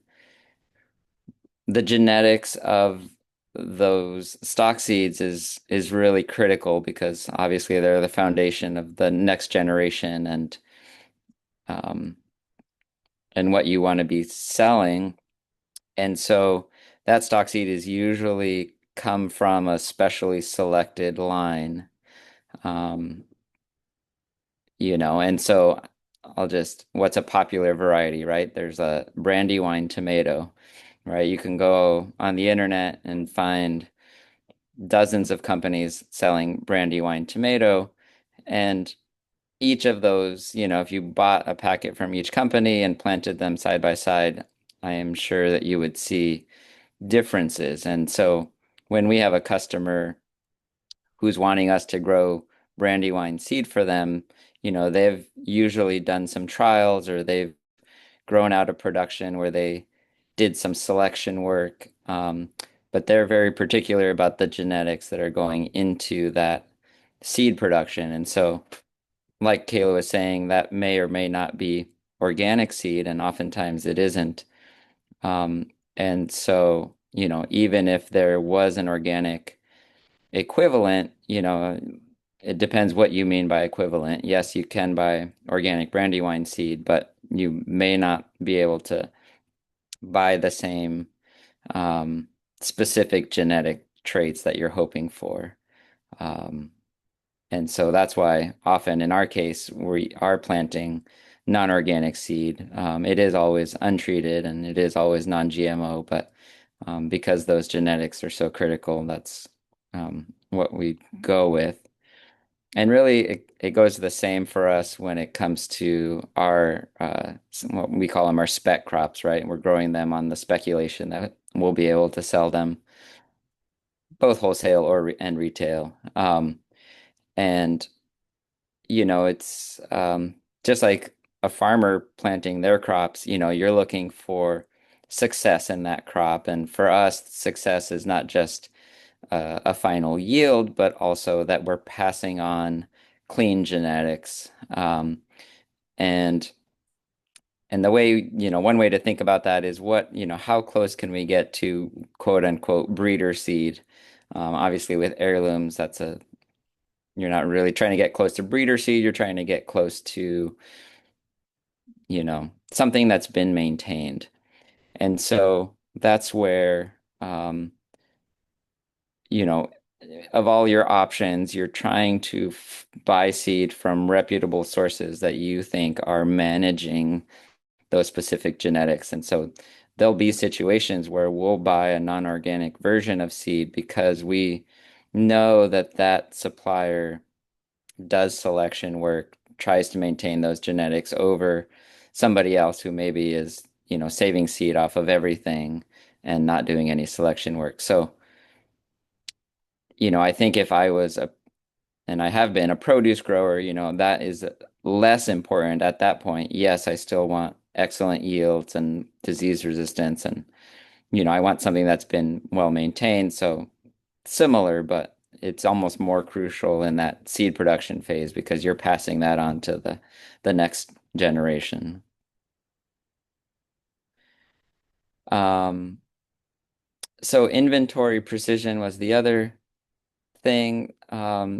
the genetics of those stock seeds is really critical because obviously they're the foundation of the next generation um, and what you want to be selling. And so that stock seed is usually come from a specially selected line. Um, and so what's a popular variety, right? There's a Brandywine tomato, right? You can go on the internet and find dozens of companies selling Brandywine tomato, and each of those, if you bought a packet from each company and planted them side by side, I am sure that you would see differences. And so when we have a customer who's wanting us to grow Brandywine seed for them, they've usually done some trials or they've grown out of production where they did some selection work. But they're very particular about the genetics that are going into that seed production. And so, like Kayla was saying, that may or may not be organic seed, and oftentimes it isn't. And so, even if there was an organic equivalent, it depends what you mean by equivalent. Yes, you can buy organic Brandywine seed, but you may not be able to buy the same um, specific genetic traits that you're hoping for. Um, and so that's why often in our case, we are planting non-organic seed. It is always untreated and it is always non-GMO, but because those genetics are so critical, that's what we go with. And really, it goes the same for us when it comes to our what we call them our spec crops, right? We're growing them on the speculation that we'll be able to sell them both wholesale and retail. And it's just like a farmer planting their crops. You're looking for success in that crop, and for us, success is not just a final yield, but also that we're passing on clean genetics. And and the way, one way to think about that is how close can we get to quote unquote breeder seed? Obviously, with heirlooms, you're not really trying to get close to breeder seed. You're trying to get close to, something that's been maintained. And so that's where, you know, of all your options, you're trying to buy seed from reputable sources that you think are managing those specific genetics. And so there'll be situations where we'll buy a non-organic version of seed because we know that that supplier does selection work, tries to maintain those genetics over somebody else who maybe is, saving seed off of everything and not doing any selection work. So, I think if I was and I have been a produce grower, that is less important at that point. Yes, I still want excellent yields and disease resistance and I want something that's been well maintained. So similar, but it's almost more crucial in that seed production phase because you're passing that on to the next generation. Um, so inventory precision was the other thing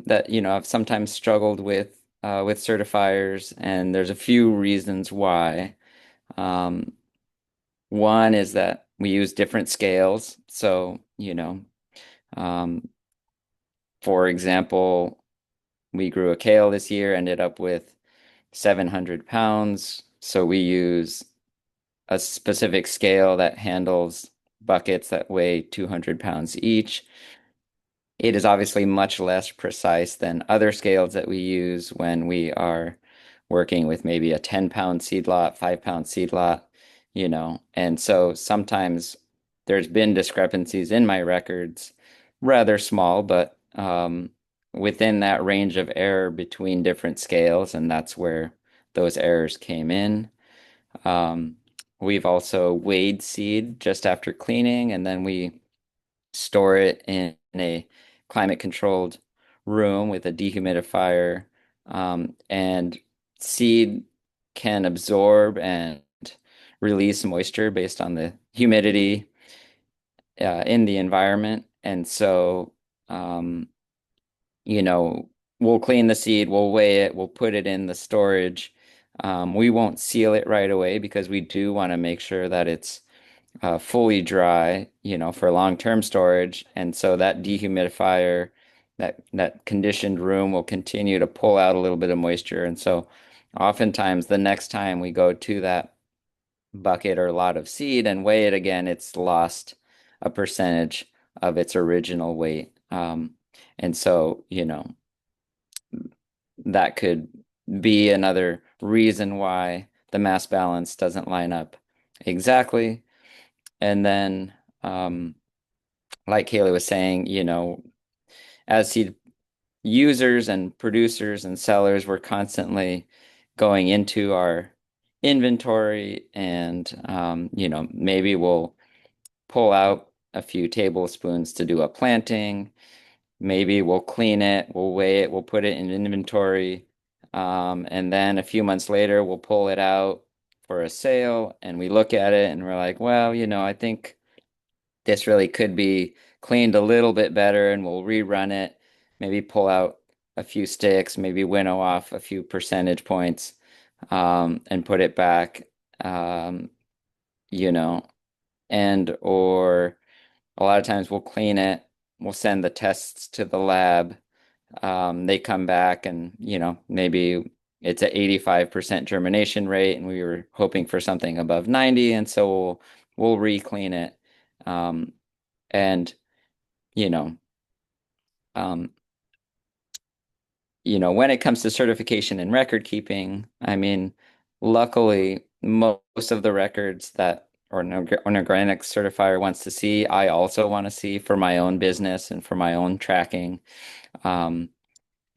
that I've sometimes struggled with certifiers, and there's a few reasons why. Um, One is that we use different scales. So, um, for example, we grew a kale this year, ended up with 700 pounds. So we use a specific scale that handles buckets that weigh 200 pounds each. It is obviously much less precise than other scales that we use when we are working with maybe a 10-pound seed lot, 5-pound seed lot, And so sometimes there's been discrepancies in my records, rather small, but within that range of error between different scales, and that's where those errors came in. Um, we've also weighed seed just after cleaning, and then we store it in a climate controlled room with a dehumidifier. And seed can absorb and release moisture based on the humidity in the environment. And so, you know, we'll clean the seed, we'll weigh it, we'll put it in the storage. We won't seal it right away because we do want to make sure that it's fully dry, for long-term storage. And so that dehumidifier, that conditioned room will continue to pull out a little bit of moisture. And so oftentimes the next time we go to that bucket or lot of seed and weigh it again, it's lost a percentage of its original weight. And so, that could be another reason why the mass balance doesn't line up exactly. And then, like Kayla was saying, as seed users and producers and sellers, we're constantly going into our inventory and, maybe we'll pull out a few tablespoons to do a planting. Maybe we'll clean it, we'll weigh it, we'll put it in inventory. And then a few months later, we'll pull it out for a sale and we look at it and we're like, well, I think this really could be cleaned a little bit better and we'll rerun it, maybe pull out a few sticks, maybe winnow off a few percentage points, and put it back, um, you know, and or a lot of times we'll clean it, we'll send the tests to the lab. They come back and, maybe it's at 85% germination rate and we were hoping for something above 90, and so we'll re-clean it. Um, and you know, um, when it comes to certification and record keeping, I mean, luckily, most of the records that an organic certifier wants to see, I also want to see for my own business and for my own tracking. Um,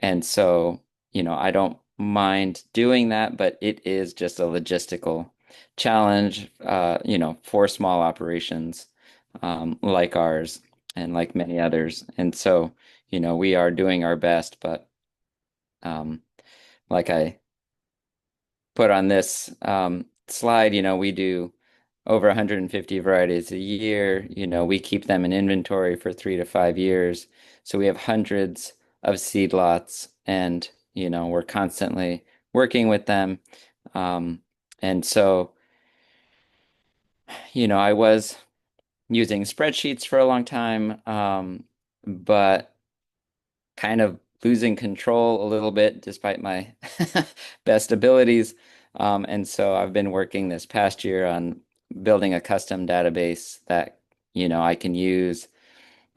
and so, I don't mind doing that, but it is just a logistical challenge, for small operations, like ours and like many others. And so, we are doing our best, but um, like I put on this slide, we do over 150 varieties a year. We keep them in inventory for 3 to 5 years. So we have hundreds of seed lots and, we're constantly working with them. Um, and so, I was using spreadsheets for a long time, but kind of losing control a little bit despite my best abilities. And so I've been working this past year on building a custom database that, I can use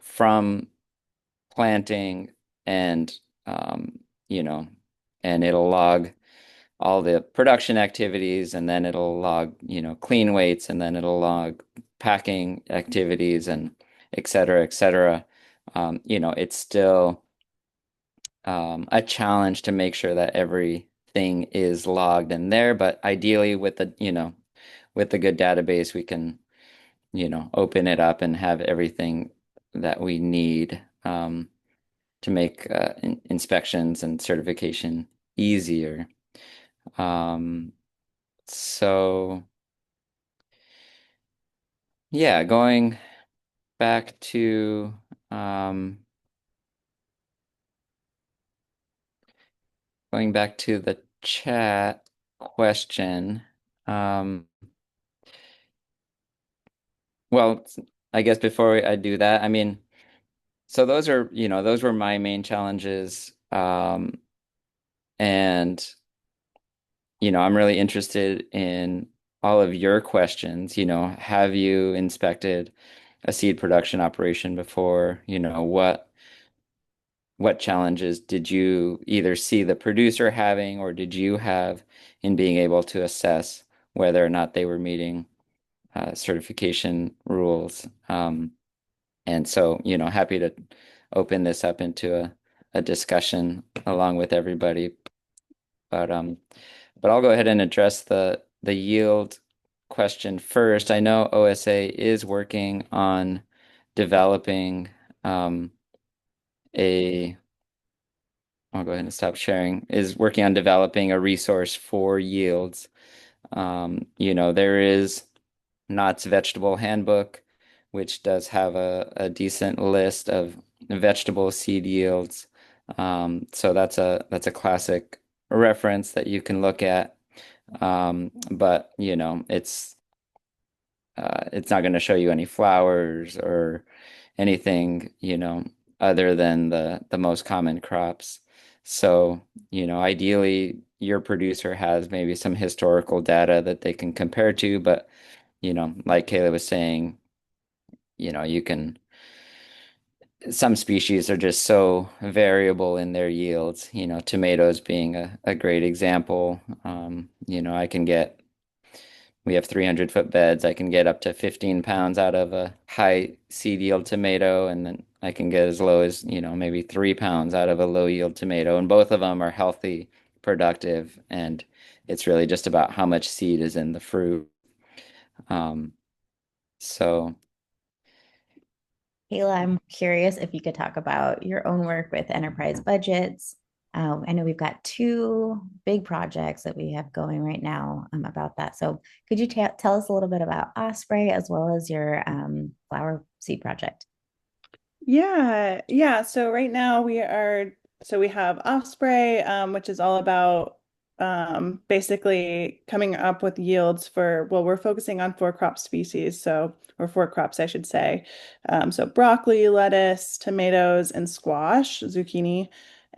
from planting and, you know, and it'll log all the production activities and then it'll log, clean weights and then it'll log packing activities and et cetera, et cetera. It's still a challenge to make sure that everything is logged in there. But ideally, with the good database, we can, open it up and have everything that we need to make inspections and certification easier. Um, so yeah, back to um, going back to the chat question. Um, Well, I guess before I do that, I mean, so those were my main challenges. And, I'm really interested in all of your questions. Have you inspected a seed production operation before? What challenges did you either see the producer having or did you have in being able to assess whether or not they were meeting certification rules? And so, happy to open this up into a discussion along with everybody. But I'll go ahead and address the yield question first. I know OSA is working on developing a I'll go ahead and stop sharing, is working on developing a resource for yields. There is Knott's Vegetable Handbook, which does have a decent list of vegetable seed yields. So that's a classic reference that you can look at. But it's not going to show you any flowers or anything, other than the most common crops. So, ideally your producer has maybe some historical data that they can compare to, but like Kayla was saying, you can, some species are just so variable in their yields, tomatoes being a great example. We have 300-foot beds. I can get up to 15 pounds out of a high seed yield tomato. And then I can get as low as, you know, maybe 3 pounds out of a low yield tomato, and both of them are healthy, productive, and it's really just about how much seed is in the fruit. Um, so Kayla, I'm curious if you could talk about your own work with enterprise budgets. I know we've got two big projects that we have going right now about that. So could you tell us a little bit about Osprey as well as your flower seed project? Yeah. So right now we have Osprey, which is all about basically coming up with yields for, well, we're focusing on four crop species, or four crops, I should say. So broccoli, lettuce, tomatoes, and squash, zucchini.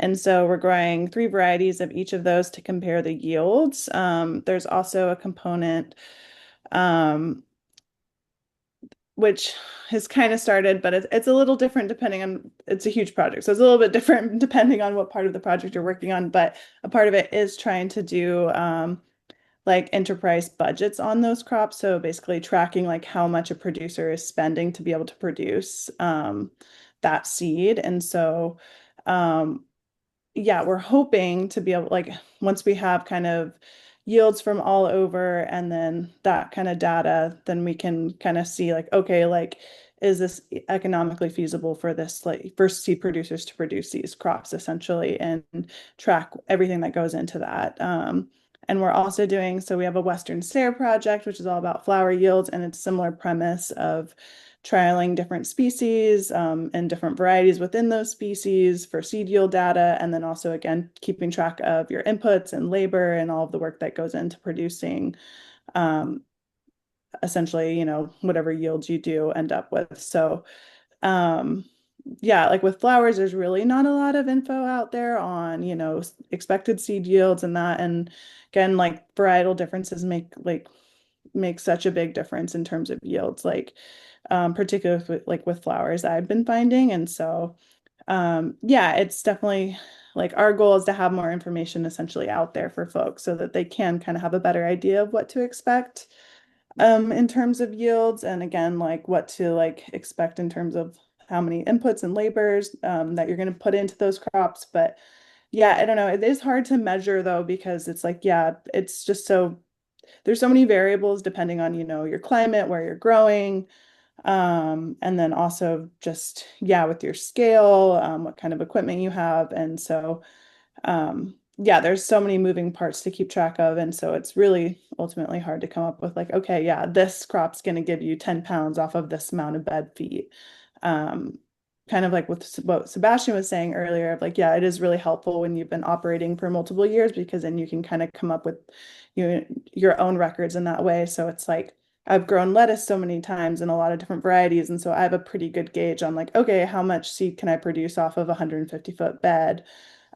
And so we're growing three varieties of each of those to compare the yields. There's also a component. Um, which has kind of started, but it's a little different depending on, it's a huge project. So it's a little bit different depending on what part of the project you're working on. But a part of it is trying to do like enterprise budgets on those crops. So basically tracking like how much a producer is spending to be able to produce that seed. And so um, yeah, we're hoping to be able, like, once we have kind of yields from all over and then that kind of data, then we can kind of see like, okay, like, is this economically feasible for this, like, for seed producers to produce these crops essentially and track everything that goes into that. And we're also doing, so we have a Western Stare project, which is all about flower yields, and it's a similar premise of trialing different species and different varieties within those species for seed yield data, and then also, again, keeping track of your inputs and labor and all of the work that goes into producing um, essentially, whatever yields you do end up with. So, um, yeah, like with flowers, there's really not a lot of info out there on, expected seed yields and that. And again, like varietal differences make such a big difference in terms of yields, like particularly with flowers I've been finding. And so yeah, it's definitely like our goal is to have more information essentially out there for folks so that they can kind of have a better idea of what to expect in terms of yields, and again, like what to like expect in terms of how many inputs and labors that you're going to put into those crops. But yeah, I don't know. It is hard to measure though, because it's like, yeah, it's just there's so many variables depending on, your climate, where you're growing, and then also just, yeah, with your scale, what kind of equipment you have. And so, yeah, there's so many moving parts to keep track of. And so it's really ultimately hard to come up with like, okay, yeah, this crop's going to give you 10 pounds off of this amount of bed feet. Um, Kind of like with what Sebastian was saying earlier, of like, yeah, it is really helpful when you've been operating for multiple years, because then you can kind of come up with your own records in that way. So it's like, I've grown lettuce so many times in a lot of different varieties. And so I have a pretty good gauge on like, okay, how much seed can I produce off of a 150-foot bed?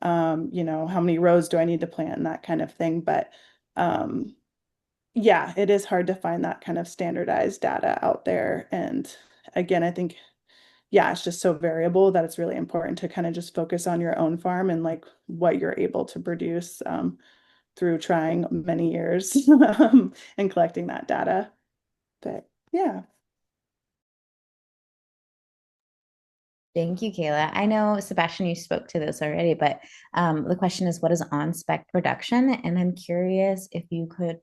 How many rows do I need to plant and that kind of thing. But um, yeah, it is hard to find that kind of standardized data out there. And again, I think, yeah, it's just so variable that it's really important to kind of just focus on your own farm and like what you're able to produce through trying many years and collecting that data. But yeah. Thank you, Kayla. I know, Sebastian, you spoke to this already, but the question is, what is on-spec production? And I'm curious if you could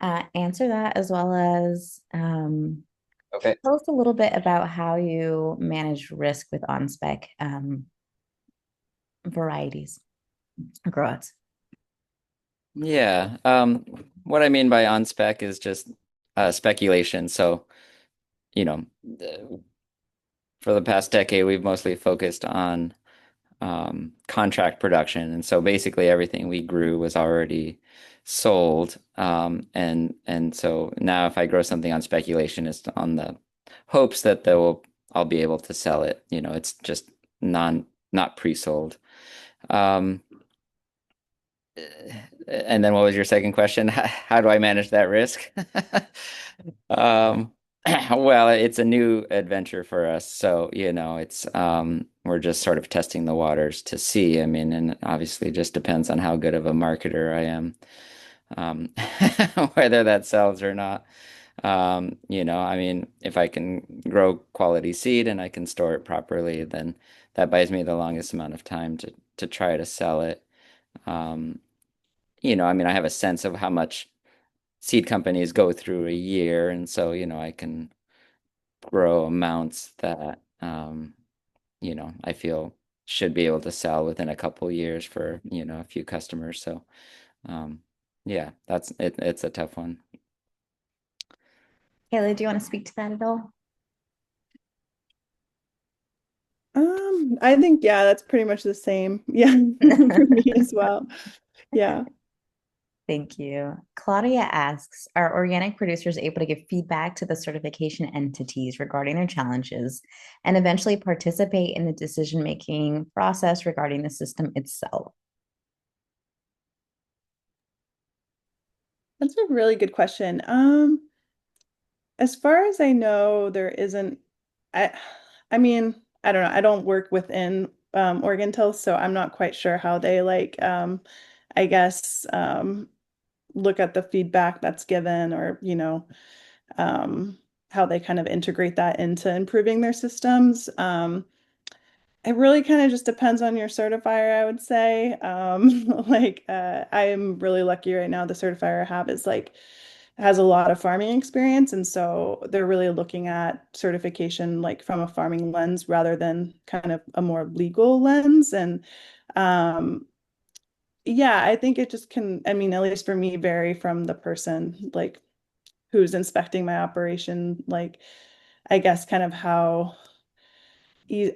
answer that, as well as okay. tell us a little bit about how you manage risk with on-spec varieties or growouts. Yeah. What I mean by on spec is just speculation. So, you know, for the past decade, we've mostly focused on contract production, and so basically everything we grew was already sold. And so now, if I grow something on speculation, it's on the hopes that I'll be able to sell it. You know, it's just not pre-sold. Um, and then what was your second question? How do I manage that risk? Um, well, it's a new adventure for us, so it's we're just sort of testing the waters to see. I mean, and obviously, it just depends on how good of a marketer I am, um, whether that sells or not. I mean, if I can grow quality seed and I can store it properly, then that buys me the longest amount of time to try to sell it. Um, I mean, I have a sense of how much seed companies go through a year, and so, I can grow amounts that I feel should be able to sell within a couple years for, a few customers. So, um, yeah, that's it. It's a tough one. Kayla, do you want to speak to that at all? I think, yeah, that's pretty much the same. Yeah, for me as well. Yeah. Thank you. Claudia asks, are organic producers able to give feedback to the certification entities regarding their challenges and eventually participate in the decision-making process regarding the system itself? That's a really good question. As far as I know, there isn't, I, I mean, I don't know. I don't work within Oregon Till, so I'm not quite sure how they I guess, look at the feedback that's given or, how they kind of integrate that into improving their systems. It really kind of just depends on your certifier, I would say. I am really lucky right now. The certifier I have is has a lot of farming experience, and so they're really looking at certification like from a farming lens rather than kind of a more legal lens. And um, yeah, I think it just can, I mean, at least for me, vary from the person who's inspecting my operation, I guess kind of how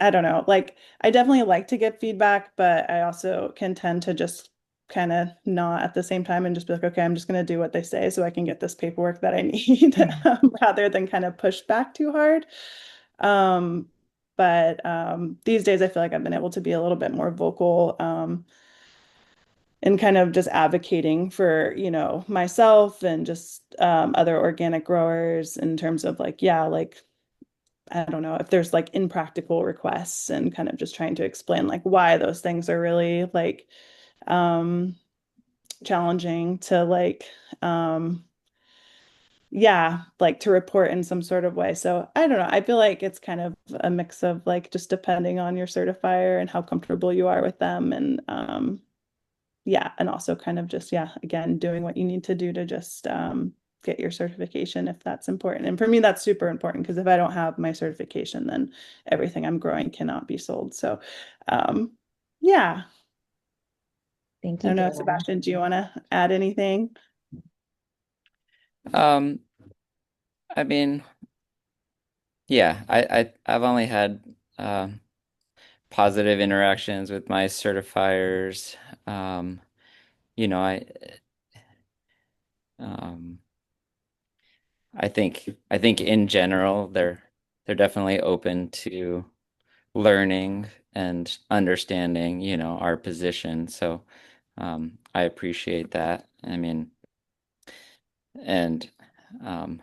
I don't know. I definitely like to get feedback, but I also can tend to just kind of not at the same time and just be like, okay, I'm just going to do what they say so I can get this paperwork that I need rather than kind of push back too hard. Um, but these days I feel like I've been able to be a little bit more vocal and kind of just advocating for, myself and just other organic growers in terms of yeah, I don't know if there's impractical requests and kind of just trying to explain why those things are really um challenging to yeah, to report in some sort of way. So I don't know. I feel like it's kind of a mix of just depending on your certifier and how comfortable you are with them and yeah, and also kind of just yeah, again, doing what you need to do to just get your certification if that's important. And for me, that's super important because if I don't have my certification, then everything I'm growing cannot be sold. So, um, yeah, Thank I you, don't know, Kayla. Sebastian, do you want to add anything? Um, I mean, yeah, I've only had positive interactions with my certifiers. Um, you know, I um, I think in general they're definitely open to learning and understanding, our position. So I appreciate that. I mean, and um,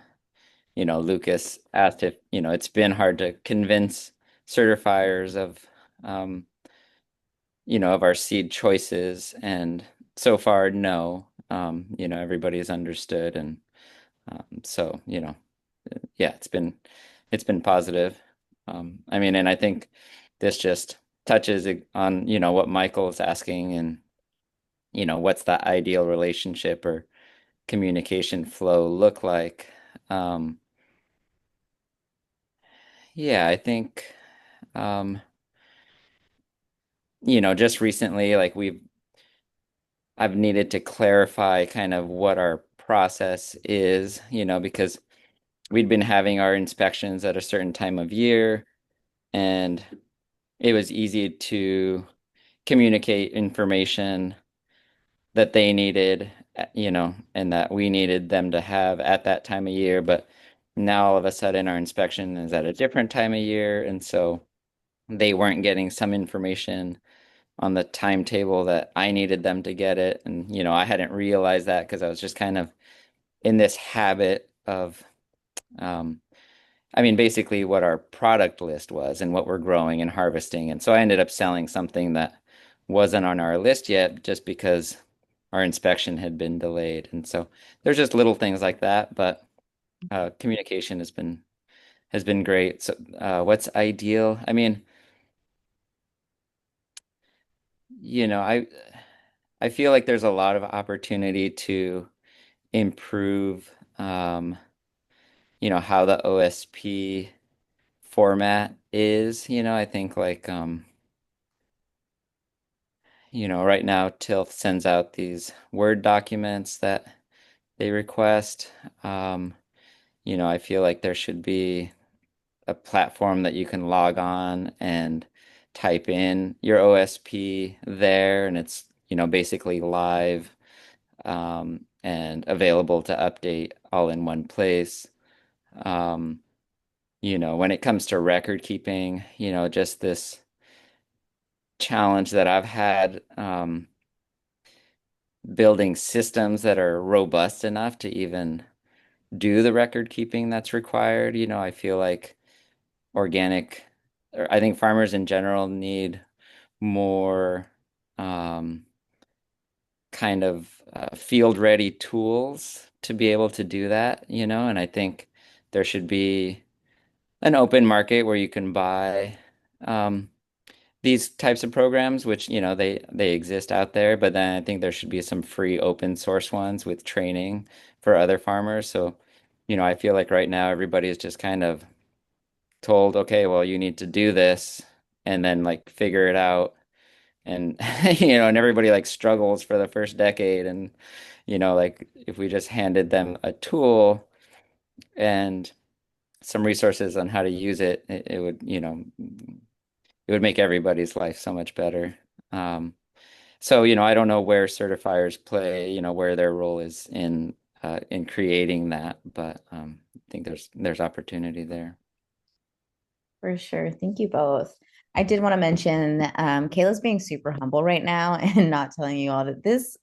Lucas asked if, it's been hard to convince certifiers um, of our seed choices, and so far, no. Everybody's understood, and so, yeah, it's been positive. I mean, and I think this just touches on, what Michael is asking, and what's the ideal relationship or communication flow look like? Um, yeah, I think, um, just recently, like I've needed to clarify kind of what our process is, because we'd been having our inspections at a certain time of year, and it was easy to communicate information that they needed, and that we needed them to have at that time of year. But now all of a sudden our inspection is at a different time of year, and so they weren't getting some information on the timetable that I needed them to get it. And, I hadn't realized that because I was just kind of in this habit of, um, I mean, basically what our product list was and what we're growing and harvesting. And so I ended up selling something that wasn't on our list yet just because our inspection had been delayed. And so there's just little things like that. But Communication has been great. So, what's ideal? I mean, you know, I feel like there's a lot of opportunity to improve, how the OSP format is. I think like, right now Tilth sends out these Word documents that they request. Um, I feel like there should be a platform that you can log on and type in your OSP there, and it's, basically live, and available to update all in one place. Um, when it comes to record keeping, just this challenge that I've had, building systems that are robust enough to even do the record keeping that's required. I feel like organic, or I think farmers in general need more, um, kind of field ready tools to be able to do that, and I think there should be an open market where you can buy, um, these types of programs, which, they exist out there, but then I think there should be some free open source ones with training for other farmers. So, I feel like right now everybody is just kind of told, okay, well, you need to do this and then like figure it out. And and everybody like struggles for the first decade. And, like if we just handed them a tool and some resources on how to use it, it would, it would make everybody's life so much better. Um, so, I don't know where certifiers play, where their role is in creating that, but I think there's opportunity there. For sure. Thank you both. I did want to mention Kayla's being super humble right now and not telling you all that this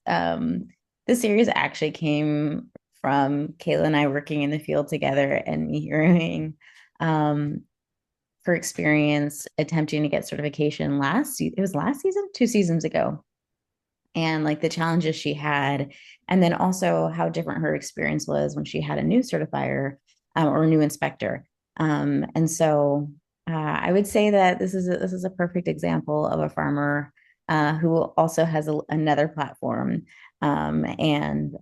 series actually came from Kayla and I working in the field together and me hearing her experience attempting to get certification it was last season, 2 seasons ago, and like the challenges she had, and then also how different her experience was when she had a new certifier, or a new inspector. And so I would say that this is a perfect example of a farmer who also has another platform, and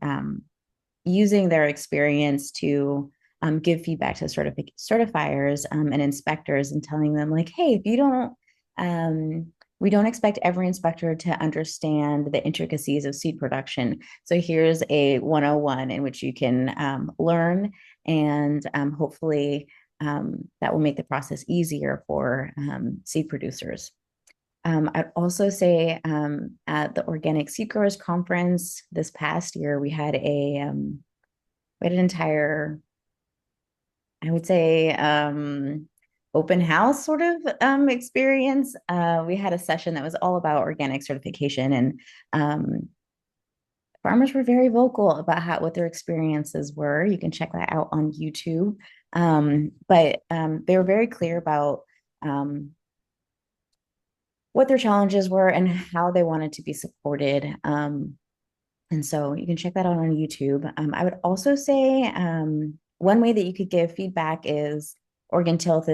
using their experience to give feedback to certifiers and inspectors, and telling them like, hey, if you don't, we don't expect every inspector to understand the intricacies of seed production. So here's a 101 in which you can learn, and hopefully that will make the process easier for seed producers. I'd also say at the Organic Seed Growers Conference this past year, we had an entire, I would say, open house sort of experience. We had a session that was all about organic certification, and farmers were very vocal about what their experiences were. You can check that out on YouTube. But they were very clear about what their challenges were and how they wanted to be supported. And so you can check that out on YouTube. I would also say one way that you could give feedback is Oregon Tilth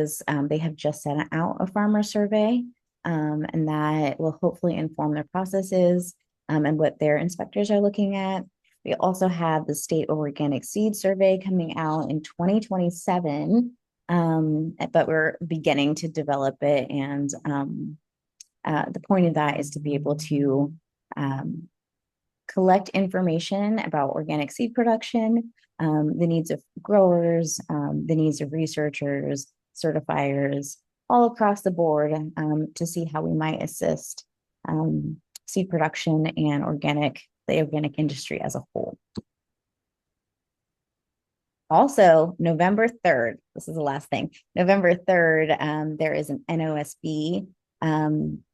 they have just sent out a farmer survey, and that will hopefully inform their processes and what their inspectors are looking at. We also have the State Organic Seed Survey coming out in 2027, but we're beginning to develop it. And the point of that is to be able to collect information about organic seed production, the needs of growers, the needs of researchers, certifiers, all across the board, to see how we might assist seed production and the organic industry as a whole. Also, November 3rd, this is the last thing. November 3rd, there is an NOSB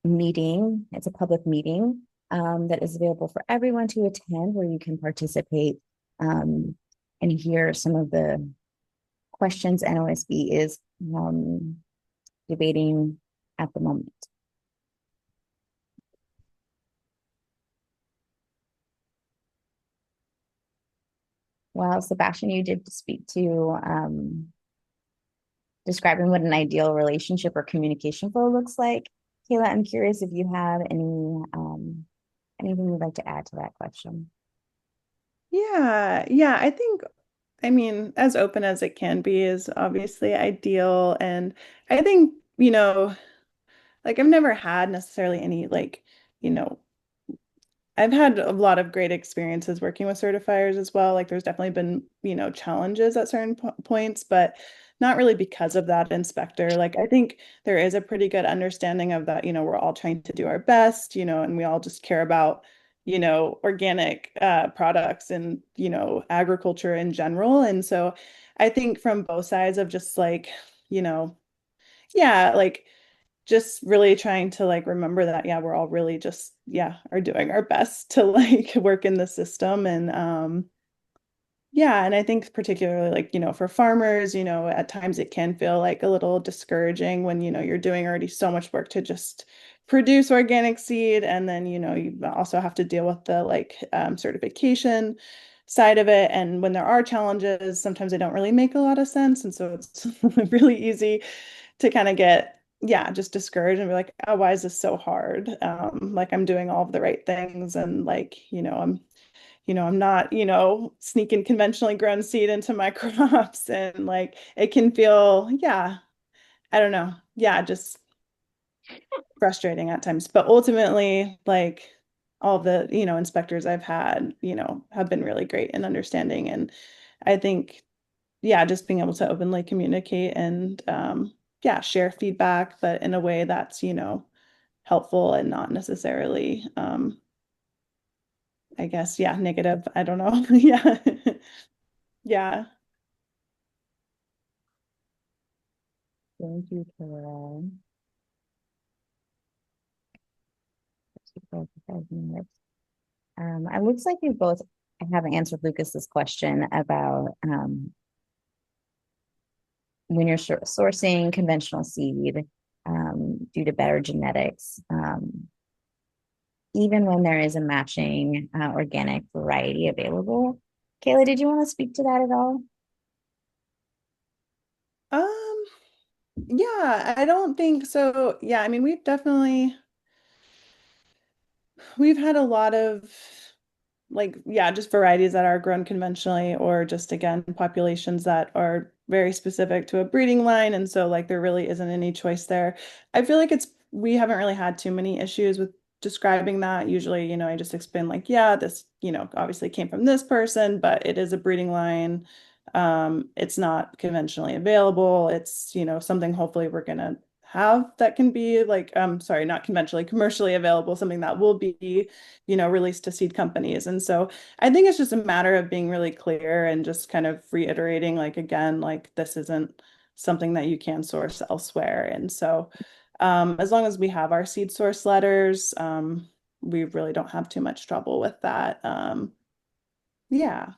meeting. It's a public meeting that is available for everyone to attend, where you can participate and hear some of the questions NOSB is debating at the moment. Well, Sebastian, you did speak to describing what an ideal relationship or communication flow looks like. Kayla, I'm curious if you have anything you'd like to add to that question. Yeah, I think, I mean, as open as it can be is obviously ideal. And I think, like I've never had necessarily any like, you know, I've had a lot of great experiences working with certifiers as well. Like there's definitely been, challenges at certain po points, but not really because of that inspector. Like I think there is a pretty good understanding of that, we're all trying to do our best, and we all just care about, organic products and, agriculture in general. And so I think from both sides of just like, you know, yeah, like just really trying to like remember that yeah we're all really just are doing our best to like work in the system. And yeah, and I think particularly like for farmers, at times it can feel like a little discouraging when you're doing already so much work to just produce organic seed, and then you also have to deal with the like certification side of it. And when there are challenges, sometimes they don't really make a lot of sense, and so it's really easy to kind of get, just discouraged and be like, oh, why is this so hard? Like I'm doing all of the right things, and like, I'm not, sneaking conventionally grown seed into my crops. And like it can feel, I don't know. Yeah, just frustrating at times. But ultimately, like all the, inspectors I've had, have been really great in understanding. And I think just being able to openly communicate and share feedback, but in a way that's, helpful and not necessarily, I guess, negative. I don't know. Yeah. Yeah. Thank you, Kayla. For 5 minutes. It looks like you both have answered Lucas's question about when you're sourcing conventional seed due to better genetics, even when there is a matching organic variety available. Kayla, did you want to speak to that at all? Um, yeah, I don't think so. Yeah, I mean, we've had a lot of like just varieties that are grown conventionally, or just again populations that are very specific to a breeding line, and so like there really isn't any choice there. I feel like it's we haven't really had too many issues with describing that. Usually, I just explain like, yeah, this, obviously came from this person, but it is a breeding line. It's not conventionally available. It's, something hopefully we're gonna have that can be like, sorry, not conventionally, commercially available, something that will be, released to seed companies. And so I think it's just a matter of being really clear and just kind of reiterating, like, again, like this isn't something that you can source elsewhere. And so as long as we have our seed source letters, we really don't have too much trouble with that. Yeah.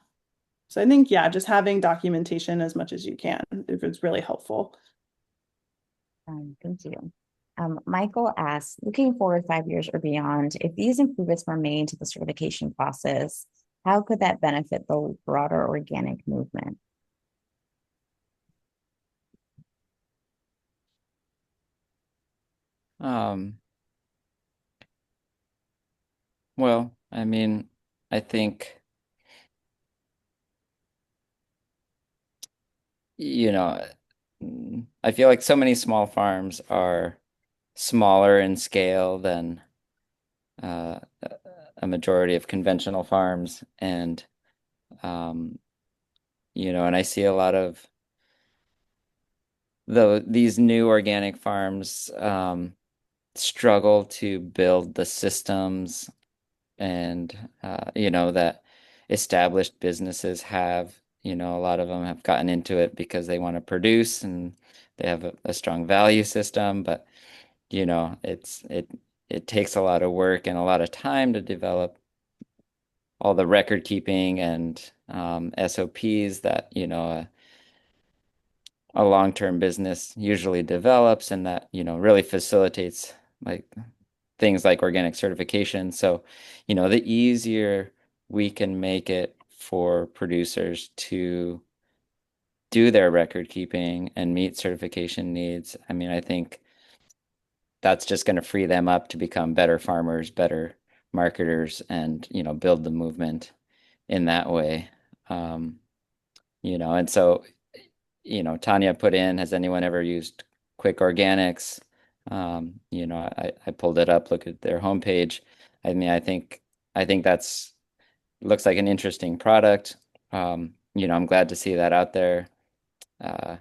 So I think, just having documentation as much as you can, if it's really helpful. Thank you. Michael asks, looking forward 5 years or beyond, if these improvements were made to the certification process, how could that benefit the broader organic movement? Um, well, I mean, I think, you know, I feel like so many small farms are smaller in scale than uh, a majority of conventional farms, and um, and I see a lot of these new organic farms struggle to build the systems and that established businesses have. A lot of them have gotten into it because they want to produce and they have a strong value system, but it takes a lot of work and a lot of time to develop all the record keeping and SOPs that a long-term business usually develops, and that really facilitates like things like organic certification. So the easier we can make it for producers to do their record keeping and meet certification needs. I mean, I think that's just going to free them up to become better farmers, better marketers, and build the movement in that way. Um, and so Tanya put in, has anyone ever used Quick Organics? I pulled it up, look at their homepage. I mean, I think that's looks like an interesting product. I'm glad to see that out there. Uh,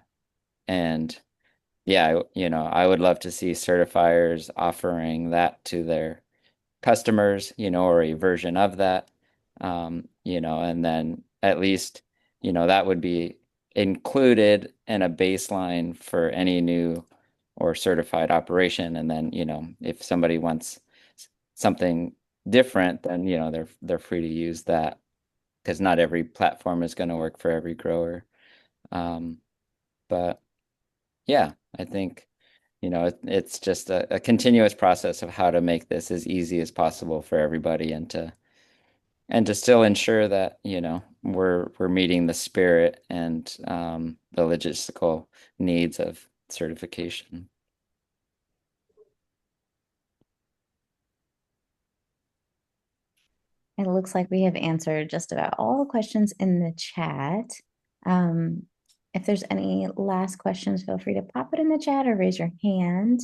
and yeah, I would love to see certifiers offering that to their customers, or a version of that. And then at least, that would be included in a baseline for any new or certified operation. And then, if somebody wants something different, then, they're free to use that because not every platform is going to work for every grower. Um, but yeah, I think, it's just a continuous process of how to make this as easy as possible for everybody and to still ensure that, we're meeting the spirit and the logistical needs of certification. It looks like we have answered just about all the questions in the chat. Um, if there's any last questions, feel free to pop it in the chat or raise your hand.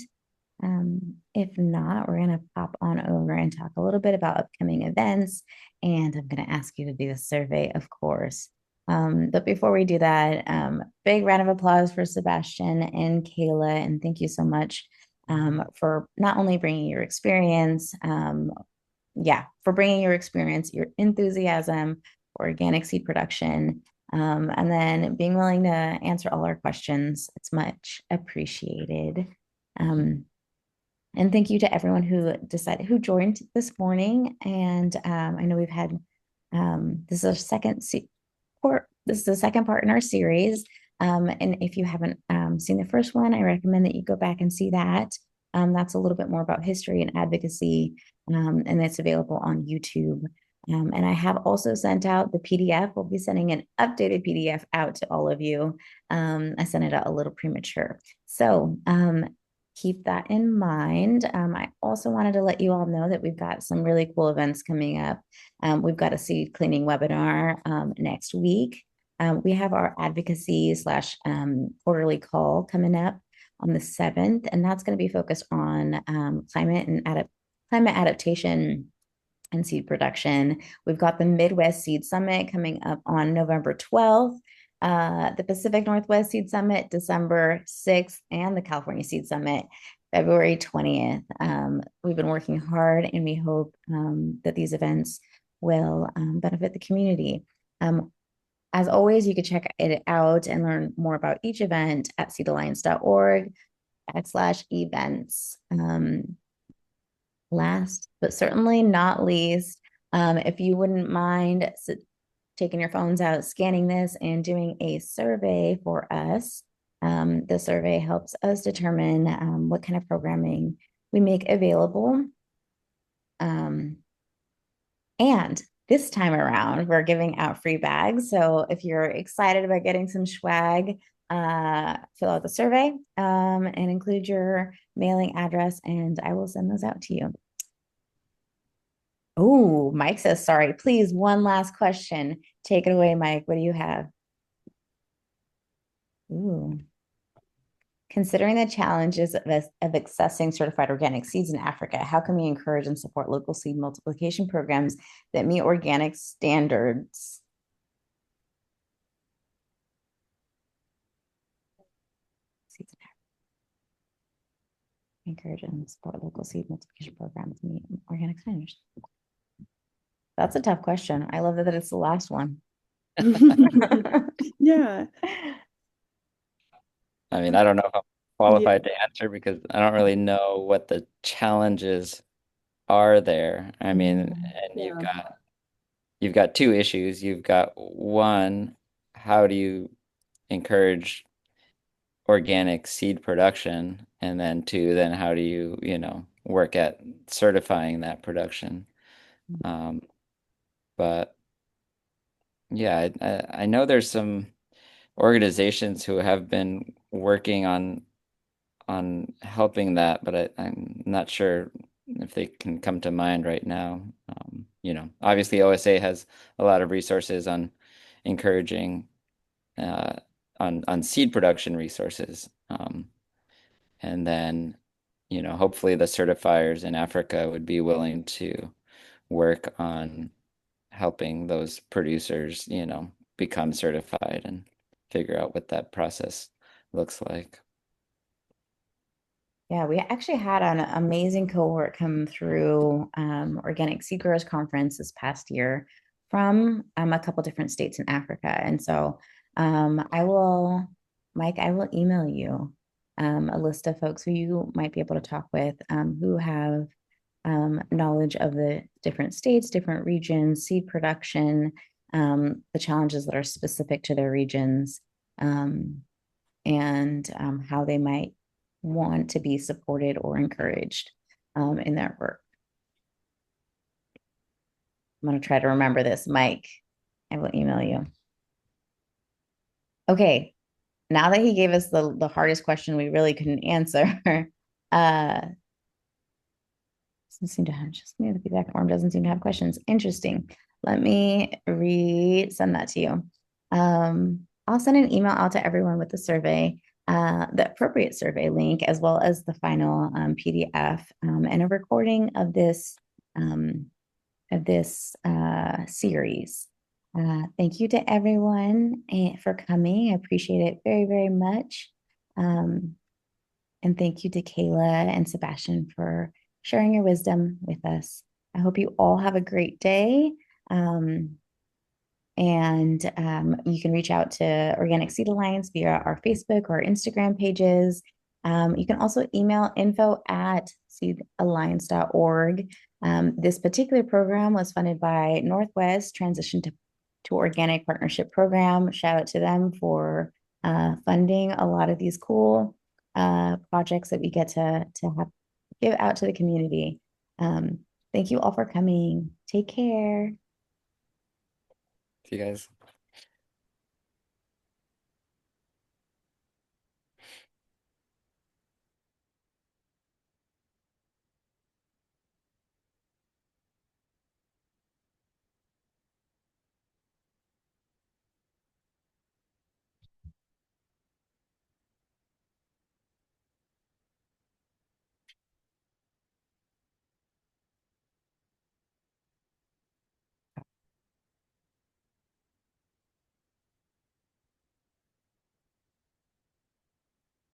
If not, we're going to pop on over and talk a little bit about upcoming events. And I'm going to ask you to do the survey, of course. But before we do that, big round of applause for Sebastian and Kayla. And thank you so much for not only bringing your experience, for bringing your experience, your enthusiasm for organic seed production, and then being willing to answer all our questions. It's much appreciated. And thank you to everyone who joined this morning. And I know we've had this is our this is the second part in our series. And if you haven't seen the first one, I recommend that you go back and see that. That's a little bit more about history and advocacy, and it's available on YouTube. And I have also sent out the PDF. We'll be sending an updated PDF out to all of you. I sent it out a little premature. So keep that in mind. I also wanted to let you all know that we've got some really cool events coming up. We've got a seed cleaning webinar next week. We have our advocacy slash quarterly call coming up on the 7th, and that's going to be focused on climate adaptation and seed production. We've got the Midwest Seed Summit coming up on November 12th, the Pacific Northwest Seed Summit December 6th, and the California Seed Summit February 20th. We've been working hard, and we hope that these events will benefit the community. As always, you can check it out and learn more about each event at seedalliance.org/events. Last but certainly not least, if you wouldn't mind taking your phones out, scanning this, and doing a survey for us. The survey helps us determine what kind of programming we make available. And this time around, we're giving out free bags. So if you're excited about getting some swag, fill out the survey and include your mailing address, and I will send those out to you. Oh, Mike says, sorry, please, one last question. Take it away, Mike. What do you have? Ooh. Considering the challenges of accessing certified organic seeds in Africa, how can we encourage and support local seed multiplication programs that meet organic standards? Encourage and support local seed multiplication programs that meet organic standards. That's a tough question. I love that it's the last one. Yeah. I mean, I don't know if I'm qualified to answer because I don't really know what the challenges are there. I mean, and you've got two issues. You've got one, how do you encourage organic seed production? And then two, then how do you, work at certifying that production? But yeah, I know there's some organizations who have been working on helping that, but I'm not sure if they can come to mind right now. Obviously OSA has a lot of resources on encouraging uh, on seed production resources. And then, hopefully the certifiers in Africa would be willing to work on helping those producers, become certified and figure out what that process looks like. Yeah, we actually had an amazing cohort come through Organic Seed Growers Conference this past year from a couple different states in Africa. And so Mike, I will email you a list of folks who you might be able to talk with who have knowledge of the different states, different regions, seed production, the challenges that are specific to their regions. And how they might want to be supported or encouraged in their work. I'm going to try to remember this, Mike. I will email you. Okay, now that he gave us the hardest question we really couldn't answer, doesn't seem to have just me the feedback form doesn't seem to have questions. Interesting. Let me resend that to you. I'll send an email out to everyone with the survey, the appropriate survey link, as well as the final PDF and a recording of this series. Thank you to everyone for coming. I appreciate it very, very much. And thank you to Kayla and Sebastian for sharing your wisdom with us. I hope you all have a great day. And you can reach out to Organic Seed Alliance via our Facebook or Instagram pages. You can also email info@seedalliance.org. This particular program was funded by Northwest Transition to Organic Partnership Program. Shout out to them for funding a lot of these cool projects that we get to give out to the community. Thank you all for coming. Take care. See you guys.